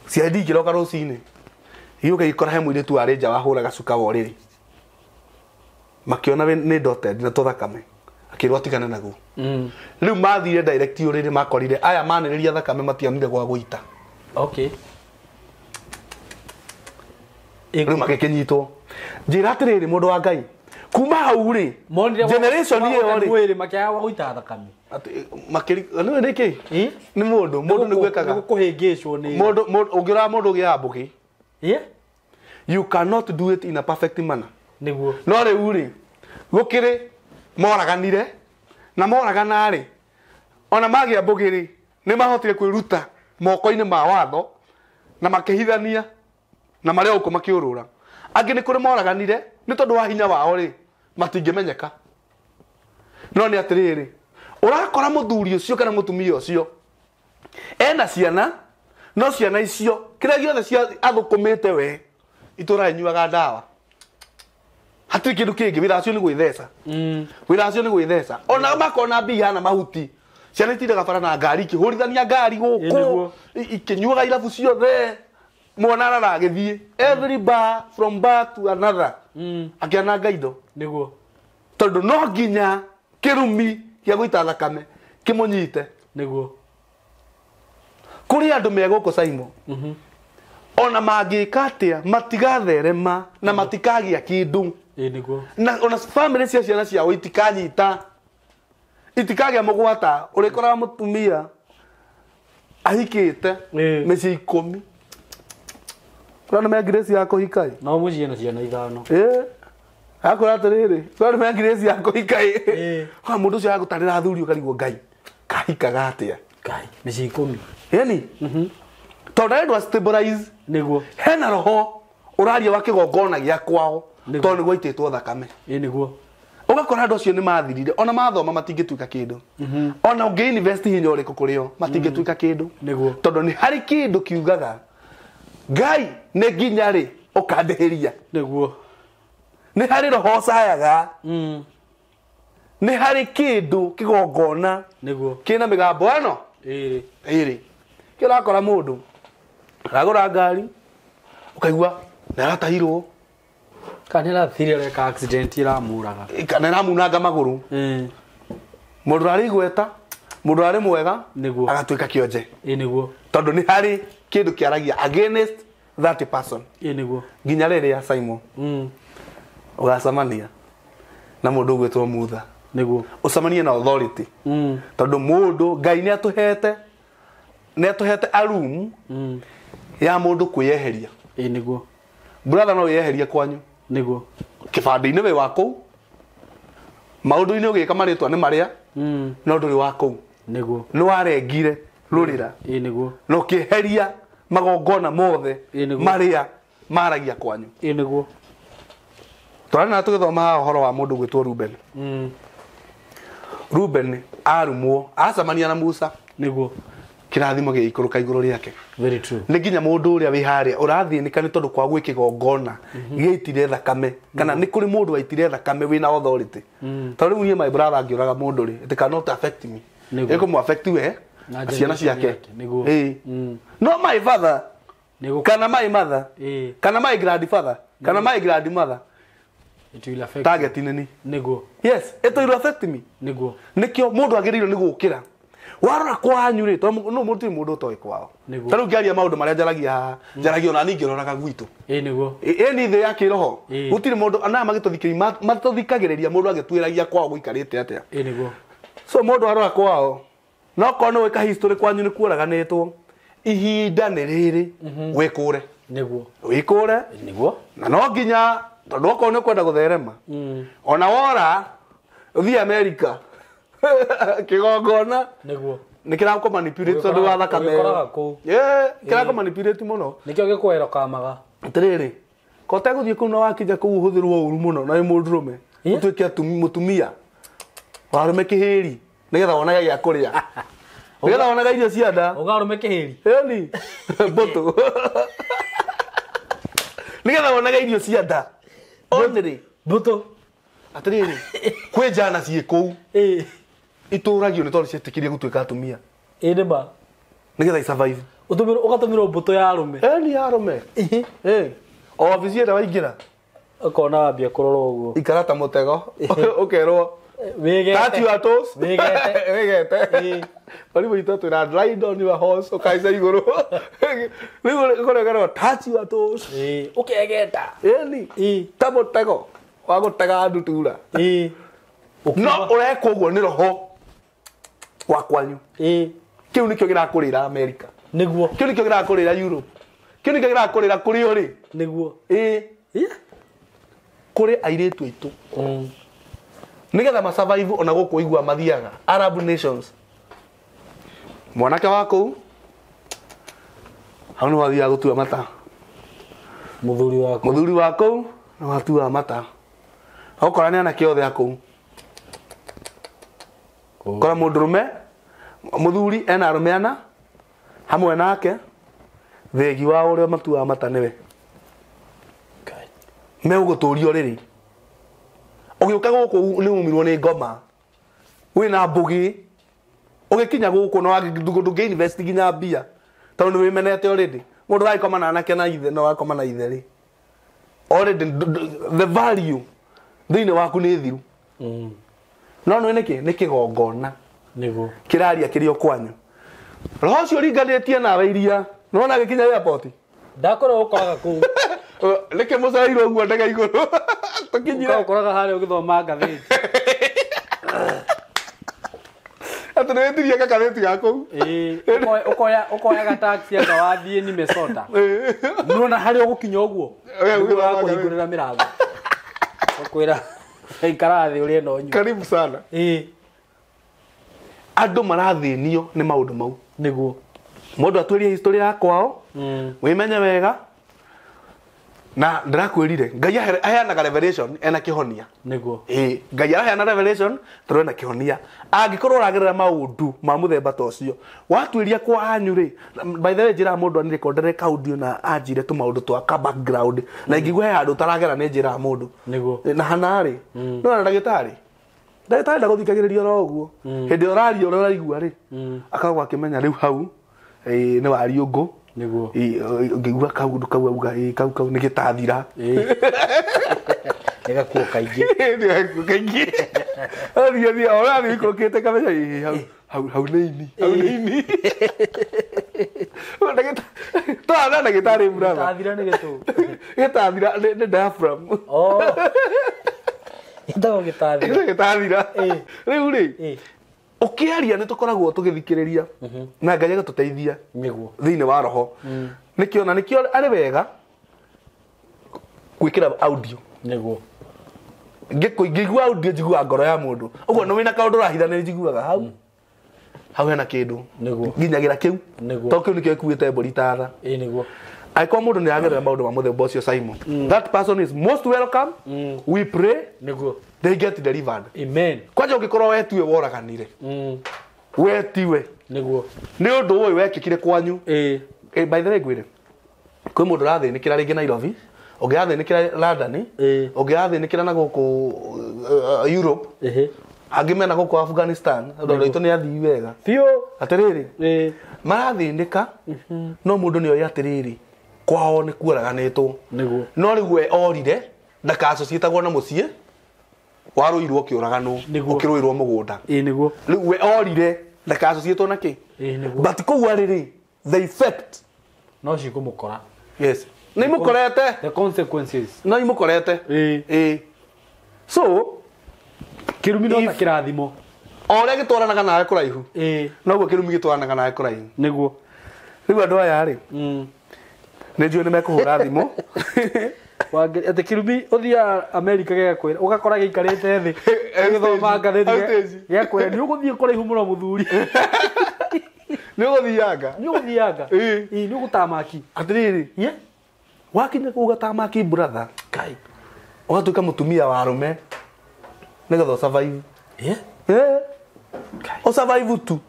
ciathi kĩroka rũcinĩ hiũka ikora he mũirĩtu arĩ nja wahũraga cuka wa ũrĩrĩ makĩona nĩ dotted na tũthakame akĩrwo atigane naguo rĩu mathire direct ũrĩrĩ makorire aya manĩrĩria thakame matiamire gwa gũita okay rĩu magĩkĩnyitwo njĩra atĩrĩrĩ mũndũ wa Ngai kuma hau rĩ generation ĩyo rĩ mwĩrĩ makĩaga gũita thakame makĩri nĩ nĩkĩ nĩ mũndũ nĩ gwekaga kũhĩngĩcwo nĩ mũndũ ũngĩra mũndũ gĩa mbũkĩ you cannot do it in a perfect manner nĩguo no rĩu rĩ gũkĩrĩ moraganire na moragana rĩ ona magĩa mbũkĩ rĩ nĩ mahotire kwĩruta moko-inĩ ma watho na makĩhithania na marĩa ũko makĩũrũra angĩ nĩ kũrĩ moraganire nĩ tondũ wa hinya wao rĩ matingĩmenyeka no nĩ atĩrĩrĩ ũrakora mũthuri ũcio kana mũtumia ũcio ena ciana no ciana icio kĩrĩa gĩothe cia athũkũmĩte we itũra inyuaga ndawa hatirĩ kĩndũ kĩngĩ wĩra ũcio nĩ gwĩtheca wĩra ũcio nĩ gwĩtheca ona makona mbia na mahuti ciana itindaga bara na ngari ikĩhũrithania ngari gũkũ ikĩnyuaga irabu ciothe mwana aragĩthiĩ every bar from bar to another akĩananga indo nĩguo tondũ no nginya kĩrumi gĩa gũita thakame kĩmũnyite nĩguo kũrĩ andũ megũkũ Saimo ona mangĩka atĩa matigatherema na matikagĩa kĩndũ nĩguo na ona family cia ciana ciao itikanyita itikagĩa mũgwata ũrĩkoraga mũtumia ahikĩte mĩciĩ 10 Rana me Grace ya kũhika no mũciĩ na ciana 5 akora atĩrĩrĩ rana me Grace ya kũhika ha mũndũ ũcio agũtarĩra athuri ũkarigwo Ngai kahikaga atĩa Ngai mĩciĩ 10 yani tondũ ndwa stabilize nĩguo hena roho ũraria wa kĩgongona gĩa kwao tondũ nĩ gwaitĩtwo thakame nĩguo ũgakora andũ acio nĩ mathirire ona mathoma matingĩtuĩka kĩndũ ona ũngĩ invest hinya ũrĩkũ kũrĩo matingĩtuĩka kĩndũ nĩguo tondũ nĩ harĩ kĩndũ kiugaga Ngai nĩ nginya rĩ ũkandĩhĩria nĩguo nĩ harĩ roho cayaga nĩ harĩ kĩndũ kĩgongona nĩguo kĩna mĩgambo ĩno ĩrĩ kĩrakora mũndũ aragũra ngari ũkaigua nĩ aratahirwo kana ĩrathire reka accident iramuraga kana ĩramunanga magũrũ mũndũ arĩ igweta mũndũ arĩ mwega agatuĩka kĩonje nĩguo tondũ nĩ harĩ kĩndũ kĩaragia against that person nĩguo nginya rĩrĩa Simon ũgacamania na mũndũ ũgwĩtwo mutha nĩguo ũcamanie na authority tondũ mũndũ Ngai nĩ atũhete a room ya mũndũ kwĩyeheria nĩguo brother no yeherie kwanyu nĩguo kĩbande-inĩ we wa kũu maũndũ-inĩ ũgĩka marĩtwa nĩ marĩa no ndũrĩ wa kũu nĩguo nĩ warengire rũrĩra nĩguo no kĩeheria magongona mothe marĩa maragia kwanyu nĩguo twarĩ na tũgĩthoma ũhoro wa mũndũ gwĩtwo Ruben Ruben arumwo acamania na Musa nĩguo kĩrathimo gĩikũrũka igũrũ rĩake very true nĩ nginya mũndũ ũrĩa wĩ harĩa ũrathĩnĩka nĩ tondũ kwa gwĩkĩgongona gĩitire thakame kana nĩ kũrĩ mũndũ waitire thakame wĩna authority tondũ rĩu my brother angĩũraga mũndũ rĩ it cannot affect me ĩkũmũ affect we ciana ciake no my father kana my mother kana my grandfather kana my grandmother it will affect target nini nĩguo yes it will affect me nĩguo nĩkĩo mũndũ agĩrĩirwo nĩ gũkĩra warora kwanyu rĩ tondũ no mũndũ ũtoĩ kwao tarĩu ngĩaria maũndũ marĩa njaragia ona ningĩ roraga gwitũ nĩguo ĩni thĩ ya kĩroho gũtirĩ mũndũ ana magĩtũthikagĩrĩria mũndũ agĩtwĩragia kwao gũikarĩte atĩa nĩguo so mũndũ arora kwao no korwo nĩ gwĩka history kwanyu nĩ kuoraganĩtwo ihinda nĩ rĩrĩ wĩkũre nĩguo na no nginya tondũ okorwo nĩ kwenda gũtherema ona wora ũthiĩ America kĩgongona nĩ kĩrakũ manipulate tondũ wa thakame kĩrakũ manipulate mũno nĩkĩo gĩkwero kamaga atĩrĩrĩ ko ũtegũthiĩ kũu na wakinya kũu ũhũthĩrwo ũru mũno na mũndũrũme ũtuĩke mũtumia warũme kĩhĩri nĩgetha wonaga gĩa kũrĩa nĩgetha wonaga irio cia nda ũgarũme kĩhĩri ĩni mbũtũ nĩgetha wonaga irio cia nda onĩrĩ mbũtũ atĩrĩrĩ kwĩ njana ciĩ kũu itũragio nĩ tondũ cietĩkĩrie gũtuĩka atumia nĩma nĩgetha i survive ũgatũmĩrwo mbũtũ ya arũme ĩni ya arũme obici ĩrĩa waingĩra ũkona wambia kũrora ũguo ikara ta mũtego ũkerwo touch your toes wĩgete baribu itatu na ride on your horse ukaiza igũrũ rĩu ũkoregerwo touch your toes ũkegeta ĩni ta mũtego wa gũtega ndutura no ũrekwo ũguo nĩ roho wa kwanyu kĩu nĩkĩo gĩrakũrĩra America nĩguo kĩu nĩkĩo gĩrakũrĩra Europe kĩu nĩkĩo gĩrakũrĩra kũrĩ ũrĩ nĩguo kũrĩ airĩtu aitũ nĩgetha ma survive ona gũkũ igua mathiaga Arab nations mwanake wa kũu hau nĩ wathiaga gũtua mata mũthuri wa kũu nĩ watua mata okora nĩ anake othe akũu kora mũndũrũme mũthuri ena arũme ana hamwe nake thegi wa ũrĩa matuaga mata nĩwe megũgũtũrio rĩrĩ ũgĩũka gũkũ nĩ umirwo nĩ ngoma wĩna mbũgĩ ũgĩkinya gũkũ na ndũngĩ invest nginya mbia tondũ nĩ wĩmenete already mũndũ aragĩkoma na anake na ithe no akoma na ithe rĩ already the value thĩinĩ waku nĩ thiru no nĩ kĩgongona nĩguo kĩraria kĩrĩ o kwanyu roho ũcio ũringanĩtie nawe iria nĩwona gĩkinya airport ndakorwo ũkoraga kũu reke mũcaĩro ũguo ndege igũrũ tũkinyire ũkoraga harĩa ũgĩthoma ngathĩti atĩ nĩ wĩtirie gakathĩti ga kũu ũkoya gataxi anga wathiĩ ni Minnesota nĩwona harĩa ũgũkinya ũguo kũhingũrĩra mĩrango ũkwĩra ikara thĩ ũrĩa no nyu karibu sana andũ marathĩnio nĩ maũndũ mau nĩguo mũndũ atuĩrie history ya kwao wĩmenye wega na ndĩrakwĩrire Ngai aheanaga revelation ena kĩhonia nĩguo Ngai aheana revelation tondũ ena kĩhonia angĩkorwo ũragerera maũndũ ma mũthemba ta ũcio watuĩria kwa anyu rĩ by the way njĩra mũndũ anĩ rekondereka audio na anjire tũmaũndũ twa ka background na ingĩgwa he handũ ũtaragera nĩ njĩra mũndũ nĩguo na hanarĩ no na ndagĩtarĩ ndaguthikagĩrĩria ro ũguo hĩndĩ ũraria ũrĩa ũraigua rĩ akagwa akĩmenya rĩu hau nĩ wariũngũ nĩguo ngĩigua kaũndũ kau auga kau nĩ gĩtathira nĩgakuo kaingĩ athiĩ ũrathiĩ ikũrũkĩte kamenya hau nĩ ini twana ndagĩtarĩ brother gĩtathira nĩ gĩtũ gĩtathira nĩ diaphragm ĩtagwo gĩtathira rĩu rĩ ũkĩaria nĩ tũkoragwo tũgĩthikĩrĩria na Ngai agatũteithia thĩinĩ wa roho nĩkĩo arĩ wega gwĩkĩra audio nĩguo ngĩigua audio njiguaga ngoro ya mũndũ ũguo nĩ wĩna kaũndũ ũrahitha nĩ njiguaga hau hena kĩndũ nginyagĩra kĩu tondũ kĩu nĩkĩo gĩkuĩte mbũri ta tha nĩguo angĩkorwo mũndũ nĩ aragerera maũndũ ma mũthemba ũcio Simon that person is most welcome we pray nĩguo they get delivered amen kwanja ũngĩkorwo wetiwe woraganire wetiwe nĩguo nĩ ũndũ ũyũ wekĩkire kwanyu by the way ngwĩre kwĩ mũndũ ũrathĩnĩkĩra rĩngĩ Nairobi ũngĩ arathĩnĩkĩra London ũngĩ arathĩnĩkĩra na gũkũ Europe angĩ mena gũkũ Afghanistan ũndũ witũ nĩ athii wega biũ atĩrĩrĩ marathĩnĩka no mũndũ nĩ oĩ atĩrĩrĩ kwao nĩ kuoraganĩtwo no rĩu we orire ndakacociĩtagwo na mũciĩ warũirwo ũkĩũraganwo ũkĩrũirwo mũgũnda nĩguo rĩu we orire ndakacociĩtwo na kĩ but kũu arĩrĩ the effect no cikũmũkora yes nĩ imũkorete the consequences no imũkorete so kĩrumi no ta kĩrathimo o ũrĩa gĩtwaranaga nawe kũraihu noguo kĩrumi gĩtwaranaga nawe kũraihu nĩguo riu andu aya ri nä njå nä mekåhå thimå atä kä rumi å thia Amerika gekwä å gakora gä ikarä te thä gä thoma ngathä gekwä nä å gå thiä kå raihu må no må thuri nä å gå thianga nä å gå thianga nä å gå tamaki atä rä rä wakinya kå gatamaki brother kai å gatå ka må tumia wa rå me nä getha å survive å survive tu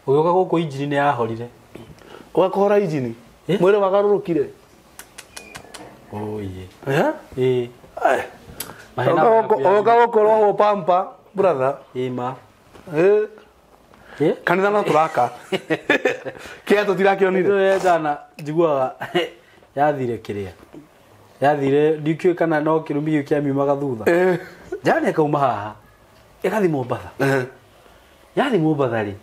å gä å ka gå kå injini nä yahorire å gakohora injini mwä rä wagarå rå kire oka gåkorwo gå pampa brother ma kanitha no tå raka kä tå tirakä onire jana njiguaga yathire kä rä a yathire ndikä kana no kä rå mi gä kä amiumaga thutha jana ekauma haha ĩgathi Mombatha yathi Mombatha rĩ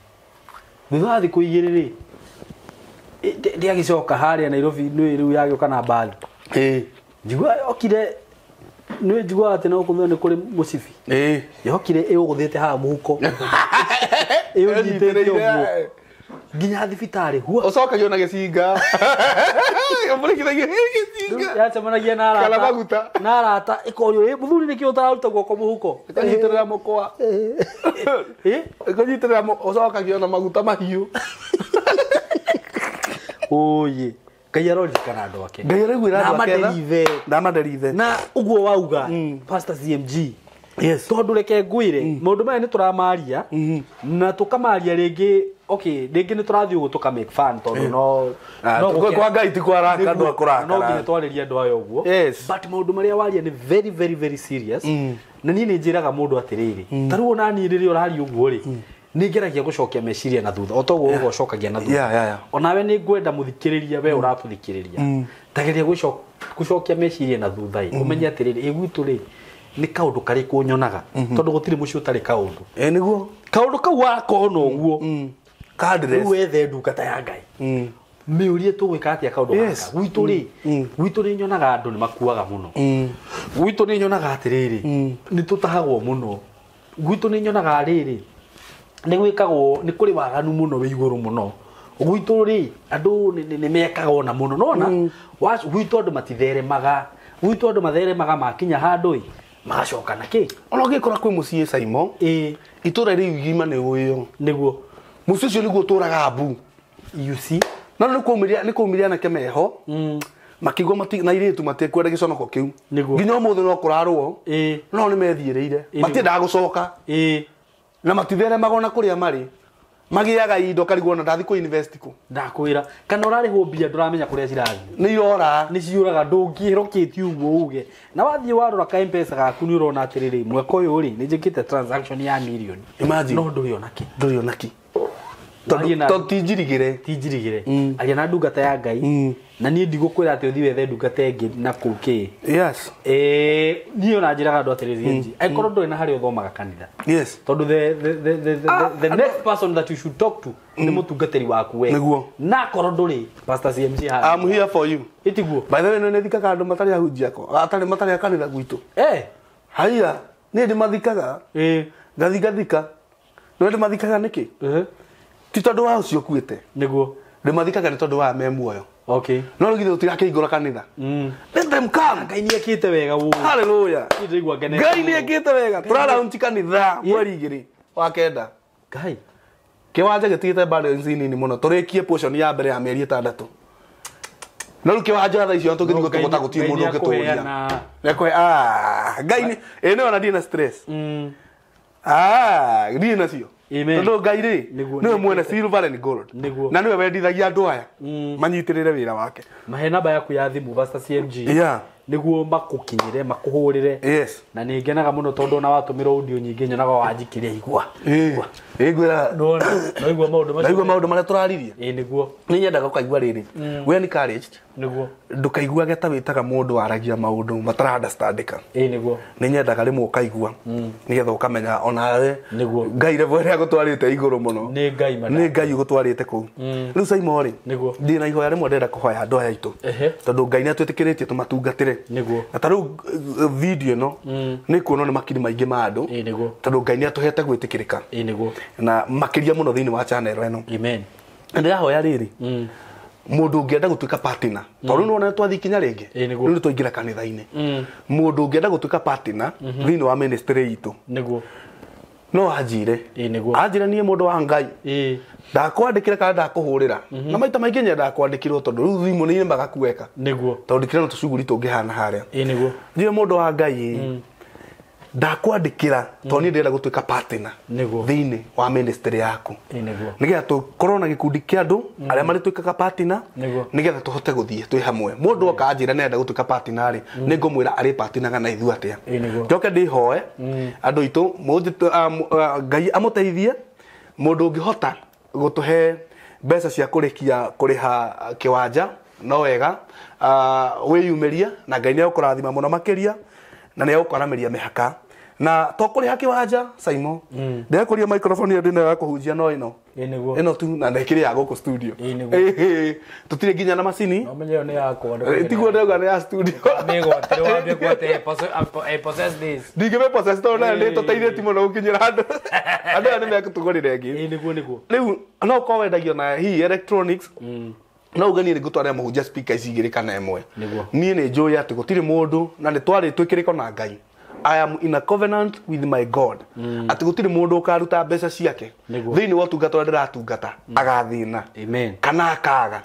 thutha wa thikũ igĩrĩ rĩ ndiagĩcoka harĩa Nairobi nĩ rĩu yagĩũka na mbathi njigua yokire nĩ njiguaga atĩ no kũmenya nĩ kũrĩ mũcibi yokire ĩũgũthĩte haha mũhuko ĩũnyitĩte ũguo nginya thibitarĩ ũcokagio na gĩcinga ũmũrĩkithagia gĩcinga yacemanagia na arata ĩkorio mũthuri nĩkĩ ũtararuta guoko mũhuko ĩkanyitĩrĩra mũkwa ĩkanyitĩrĩra ũcokagio na maguta mahiũ oye Ngai aroririkana andũ ake Ngai araiguĩra andũ ake na maderithe na ũguo wauga Pastor CMG yes tondũ reke ngwĩre maũndũ maya nĩ tũramaria na tũkamaria rĩngĩ okay rĩngĩ nĩ tũrathiĩ ũguo tũka make fun tondũ no kwa Ngai ti kwaraka andũ akũrakara no nginya twarĩria andũ aya ũguo but maũndũ marĩa waria nĩ very very very serious na niĩ nĩ njĩraga mũndũ atĩrĩrĩ ta rĩu ona niĩ rĩrĩa ũraria ũguo rĩ nĩ ngeragia gũcokia meciria na thutha o to ũguo ũcokagia na thutha onawe nĩ ngwenda mũthikĩrĩria we ũratũthikĩrĩria tageria gũcokia meciria na thutha ũmenye atĩrĩrĩ gwitũ rĩ nĩ kaũndũ karĩkũ nyonaga tondũ gũtirĩ mũciĩ ũtarĩ kaũndũ nĩguo kaũndũ kau wakona ũguo rĩu wethe ndungata ya Ngai mĩũrie tũgwĩka atĩa kaũndũ gaka gwitũ nĩ nyonaga andũ nĩ makuaga mũno gwitũ nĩ nyonaga atĩrĩrĩ nĩ tũtahagwo mũno gwitũ nĩ nyonaga rĩrĩ nĩ gwĩkagwo nĩ kũrĩ waganu mũno wĩ igũrũ mũno gwitũ rĩ andũ nĩ mekaga ona mũno nona gwitũ andũ matitheremaga gwitũ andũ matheremaga makinya handũ magacoka na kĩ ona ũngĩkora kwĩ mũciĩ Saimo itũra rĩu igima nĩ ũyũ nĩguo mũciĩ ũcio nĩguo ũtũraga mbu you see na nĩ kũmĩria anake meho makigwa na irĩtu matikwenda gĩconoko kĩu nginya ũmũthĩ no kũrarwo no nĩ methiĩrĩire matiendaga gũcoka na matitheremaga ona kũrĩa marĩ magiaga indo karigwo na ndathi kũ invest ku ndakwĩra kana ũrarĩhwo mbia ndũramenya kũrĩa cirathiĩ nĩ irora nĩ ciũraga ndũngĩrokĩti ũguo uge na wathiĩ warora ka M-Pesa gaku nĩ ũrona atĩrĩrĩ mwaka ũyũ rĩ nĩ njĩkĩte transaction ya million imagine no ndũrĩ onaki tinjirigire aria na ndungata ya Ngai na niĩ ndigũkwĩra atĩ ũthiĩ wethe ndungata ĩngĩ na kũu kĩ niĩ ona njĩraga andũ atĩrĩrĩ angĩkorwo ndũrĩ na harĩa ũthomaga kanitha tondũ the next person that you should talk to nĩ mũtungatĩri waku we na akorwo ndũrĩ Pastor CMG I'm here for you itiguo by the way nĩ thikaga andũ matarĩ ahunjia matarĩ a kanitha gwitũ haiya nĩ ndĩmathikaga ngathika nĩ ndĩmathikaga nĩkĩ ti tondũ wa ũcio ũkuĩte nĩguo ndĩmathikaga nĩ tondũ wa me muoyo okay no githĩ ũtigakĩhingũra kanitha let them come Ngai nĩ ekĩte wega ũguo hallelujah Ngai nĩ ekĩte wega tũraraunti kanitha mweri 2 wa kenda Ngai kĩwanja gĩtigĩte balance nini mũno tũrĩkie portion ya mbere ya mĩeri 6 no rĩu kĩwanja thaa icio tũngĩthiĩ gũtũgũta gũtirĩ mũndũ ũngĩtũũria Ngai nĩ ona ndirĩ na stress ndirĩ nacio tondũ Ngai rĩ nĩwe mwene silver and gold na nĩwe wendithagia andũ aya manyitĩrĩre wĩra wake mahe namba yaku ya thimũ Pastor CMG nĩguo makũkinyĩre makũhũrĩre na nĩ ngenaga mũno tondũ ona watũmĩra audio nyingĩ nyonaga wanjikĩria igua naigua maũndũ marĩa tũraririe nĩguo nĩ nyendaga ũkaigua rĩrĩ we encouraged nĩguo ndũkaiguage ta wĩtaga mũndũ waragia maũndũ matara understandĩka nĩguo nĩ nyendaga rĩmwe ũkaigua nĩgetha ũkamenya onawe Ngai level ĩrĩa agũtwarĩte igũrũ mũno nĩ Ngai ũgũtwarĩte kũu rĩu Saimo rĩ ndĩ na ihoya rĩmwe ndĩrenda kũhoya andũ aya aitũ tondũ Ngai nĩ atwĩtĩkĩrĩtie tũmatungatĩre na ta rĩu video ĩno nĩ kuonwo nĩ makiri maingĩ ma andũ tondũ Ngai nĩ atũhete gwĩtĩkĩrĩka na makĩria mũno thĩinĩ wa channel ĩno ndĩrahoya rĩrĩ mundu ungienda gutuika partner tondu no na twathi kinya ringi ni twaingira kanitha-ini mundu ungienda gutuika partner thini wa ministry itu niguo no anjire anjire nie mundu wa Ngai ndakwandikira kana ndakuhurira na maita maingi nyenda kwandikirwo tondu riu thimu ni magakuweka niguo tondu ndikira no tucuguri tungihana haria niguo njire mundu wa Ngai ndakwandikira tondu ni ndenda gutuika partner thini wa ministry yaku nigetha tukorwo na gikundi kia andu aria mari tuikaga partner nigetha tuhote guthie twi hamwe mundu oka anjira nenda gutuika partner ri ningumwira ari partner na ithu atia njoke ndihoe andu itu Ngai amuteithie mundu ngihota gutuhe mbeca cia kuriha kiwanja no wega wiyumeria na Ngai ni ukurathima muno makiria na ni ukoramiria mihaka na tokuri haki waja Simon ndekuria microphone ya ndina ya kuhunjia no ino tu na ndekire ya goko studio tutire ginya na macini no menyo ni yakwa tiguo ndega ya studio amigo tirwambie kwate possess this ndigime possess to na ndi tuteithie muno gukinyira andu ni mekutugurire ngi niguo riu no ko wendagio na hi electronics no ugani ni gutwara muhunjia speaker igiri kana imwe nie ni njui ati gutire mundu na ni twari twikiriko na Ngai I am in a covenant with my God. Ati gutire mundu ukaruta mbeca ciake thini wa tungata ndiratungata agathina kana akaga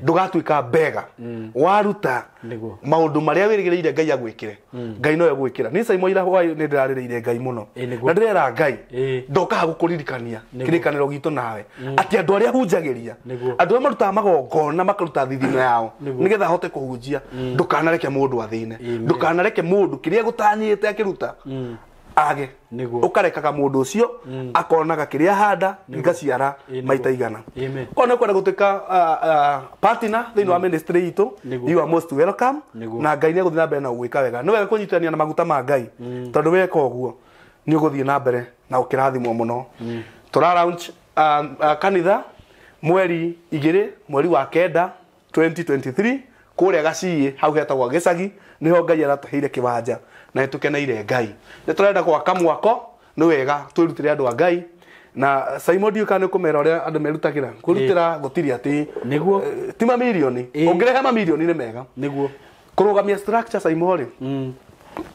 ndugatuika bega waruta maundu maria wirigireire Ngai agwikire Ngai no agwikira ni Simon ira hwai ni ndirarireire Ngai muno na ndirera Ngai ndoka gukuririkania kirikaniro gitu nawe ati andu aria hunjagiria andu aria maruta magongona makaruta thithino yao nigetha hote kuhunjia ndukanareke mundu athine ndukanareke mundu kiria gutanyite akiruta age ukarekaga mundu ucio akonaga kiria handa igaciara maita igana ona kwenda gutuika partner thini wa ministry itu you are most welcome na Ngai ni guthina mbere na gwika wega no wega kunyitania na maguta ma Ngai tondu weka uguo ni uguthie na mbere na ukirathimwo muno tura launch kanitha mweri 2 mweri wa 9 2023 kuria gaciĩ hau hetagwo Gicagi niho Ngai aratuheire kiwanja na nitukeneire Ngai ni turenda gwaka mwako ni wega twirutire andu a Ngai na Simon Diuka ni kumera uria andu merutagira kurutira gutiri ati niguo ti mamilioni ongerehe mamilioni ni mega niguo kurugamia structure Simon ri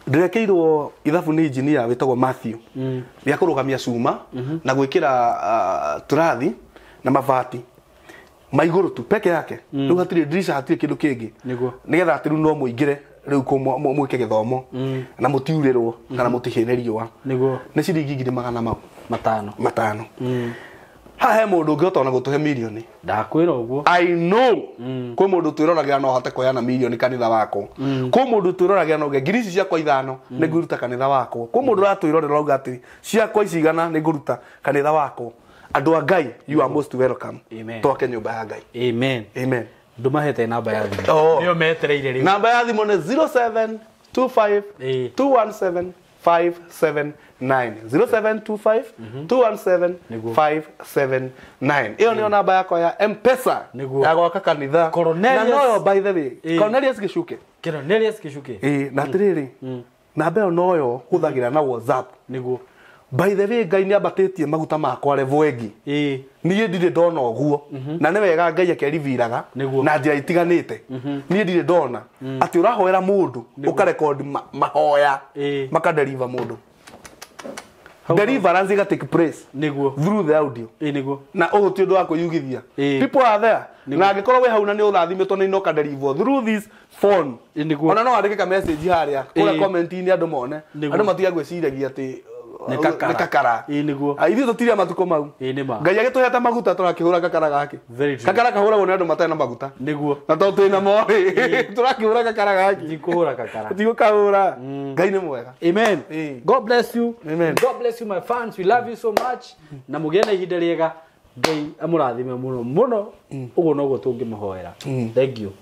ndirekeirwo ithabu ni engineer witagwo Matthew ya kurugamia cuma na gwikira turathi na mabati maiguru tu peke yake riu hatire dirisha hatire kindu kingi nigetha ati riu no muingire riu ko mwike githomo na mutiurirwo kana mutihene riwa ni ciringi 500 ha he mundu ngihota ona gutuhe milioni ndakwira uguo I know kwi mundu twiroragera no hote koyana milioni kanitha wako kwi mundu twiroragera no ngiri ciakwa 5 ni nguruta kanitha wako kwi mundu ratwirorera uga ati ciakwa icigana ni nguruta kanitha wako andu a Ngai you are most welcome toke nyumba ya Ngai amen ndumahete namba ya thimu niyo metereire riu namba ya thimu ni 0725 217 579 0725 217 579 iyo niyo namba yako ya M-Pesa ya gwaka kanitha na noyo by the way Cornelius Gichuke na tiriri namba iyo noyo huthagira na WhatsApp niguo by the way Ngai ni ambatitie maguta makwa level engi niĩ ndire ndona uguo na nĩ wega Ngai akeriviraga na njĩra itiganĩte niĩ ndire ndona ati urahoera mundu ukarecord mahoya makadeliver mundu deliverance ga take place through the audio na uguti undu wa kuyugithia people are there na angikorwo we hau na ni urathimitwo ni inoka deliver through this phone ona no andike ka message haria kule comment ini andu mone andu matiga gwiciragia ati kakara niguo ithu tutiria matuko mau Ngai agituheta maguta turakihura kakara gake kakara kahura wona andu matena maguta niguo na to twina mori turakihura kakara gake jikuhura kakara jikukahura Ngai ni mwega amen God bless you God bless you my fans we love you so much na mugena ihinda riega Ngai amurathime muno muno uguo noguo tungimuhoera thank you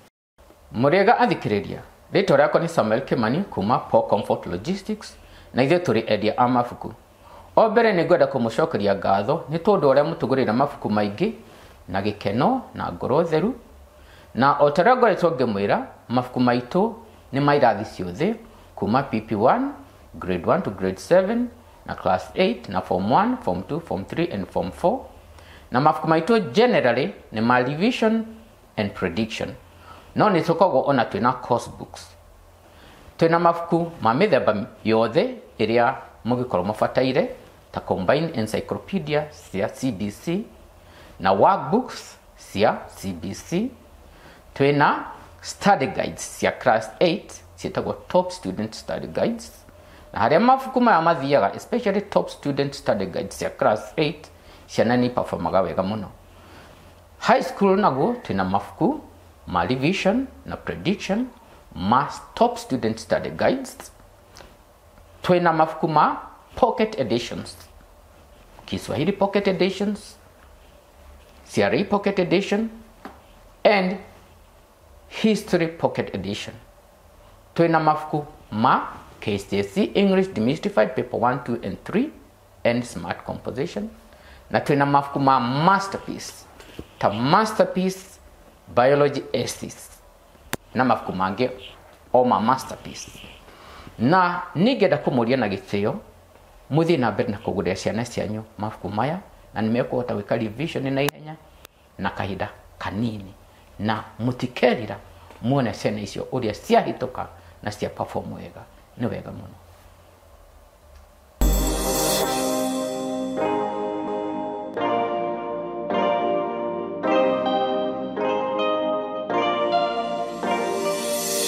muriega athikiriria rito riakwa ni Samuel Kimani kuma Paul Comfort Logistics na ithe turi endia a mabuku o mbere ni ngwenda kumucokeria ngatho ni tondu uria mutugurira mabuku maingi na gikeno na ngoro theru na o taria ngoretwo ngimwira mabuku maitu ni mairathi ciothe kuma PP1 grade 1 to grade 7 na class 8 na form 1 form 2 form 3 and form 4 na mabuku maitu generally ni ma revision and prediction. No nĩ tũkoragwo ona twĩna course books, twĩna mabuku ma mĩthemba yothe ĩrĩa mũngĩkorwo mũbataire, ta combined encyclopedia cia CBC na workbooks cia CBC, twĩna study guides cia class 8 ciĩtagwo top student study guides, na harĩa mabuku maya mathiaga, especially top student study guides cia class 8 ciana nĩ performaga wega mũno. High school naguo twĩna mabuku ma revision na prediction ma top student study guides, twĩna mabuku ma pocket editions, Kiswahili pocket editions, CRE pocket edition and history pocket edition. Twĩna mabuku ma KCSE English Demystified paper 1, 2 and 3 and smart composition, na twĩna mabuku ma masterpiece, ta masterpiece biology essays na mabuku mangĩ o ma masterpiece. Na nĩngenda kũmũria na gĩtĩo mũthiĩ na mbere na kũgũrĩra ciana cianyu mabuku maya, na nĩmekũhota gwĩka revision na ihenya na kahinda kanini, na mũtikerira muone ciana icio ũrĩa ciahĩtũka na cia perform wega. Nĩ wega mũno.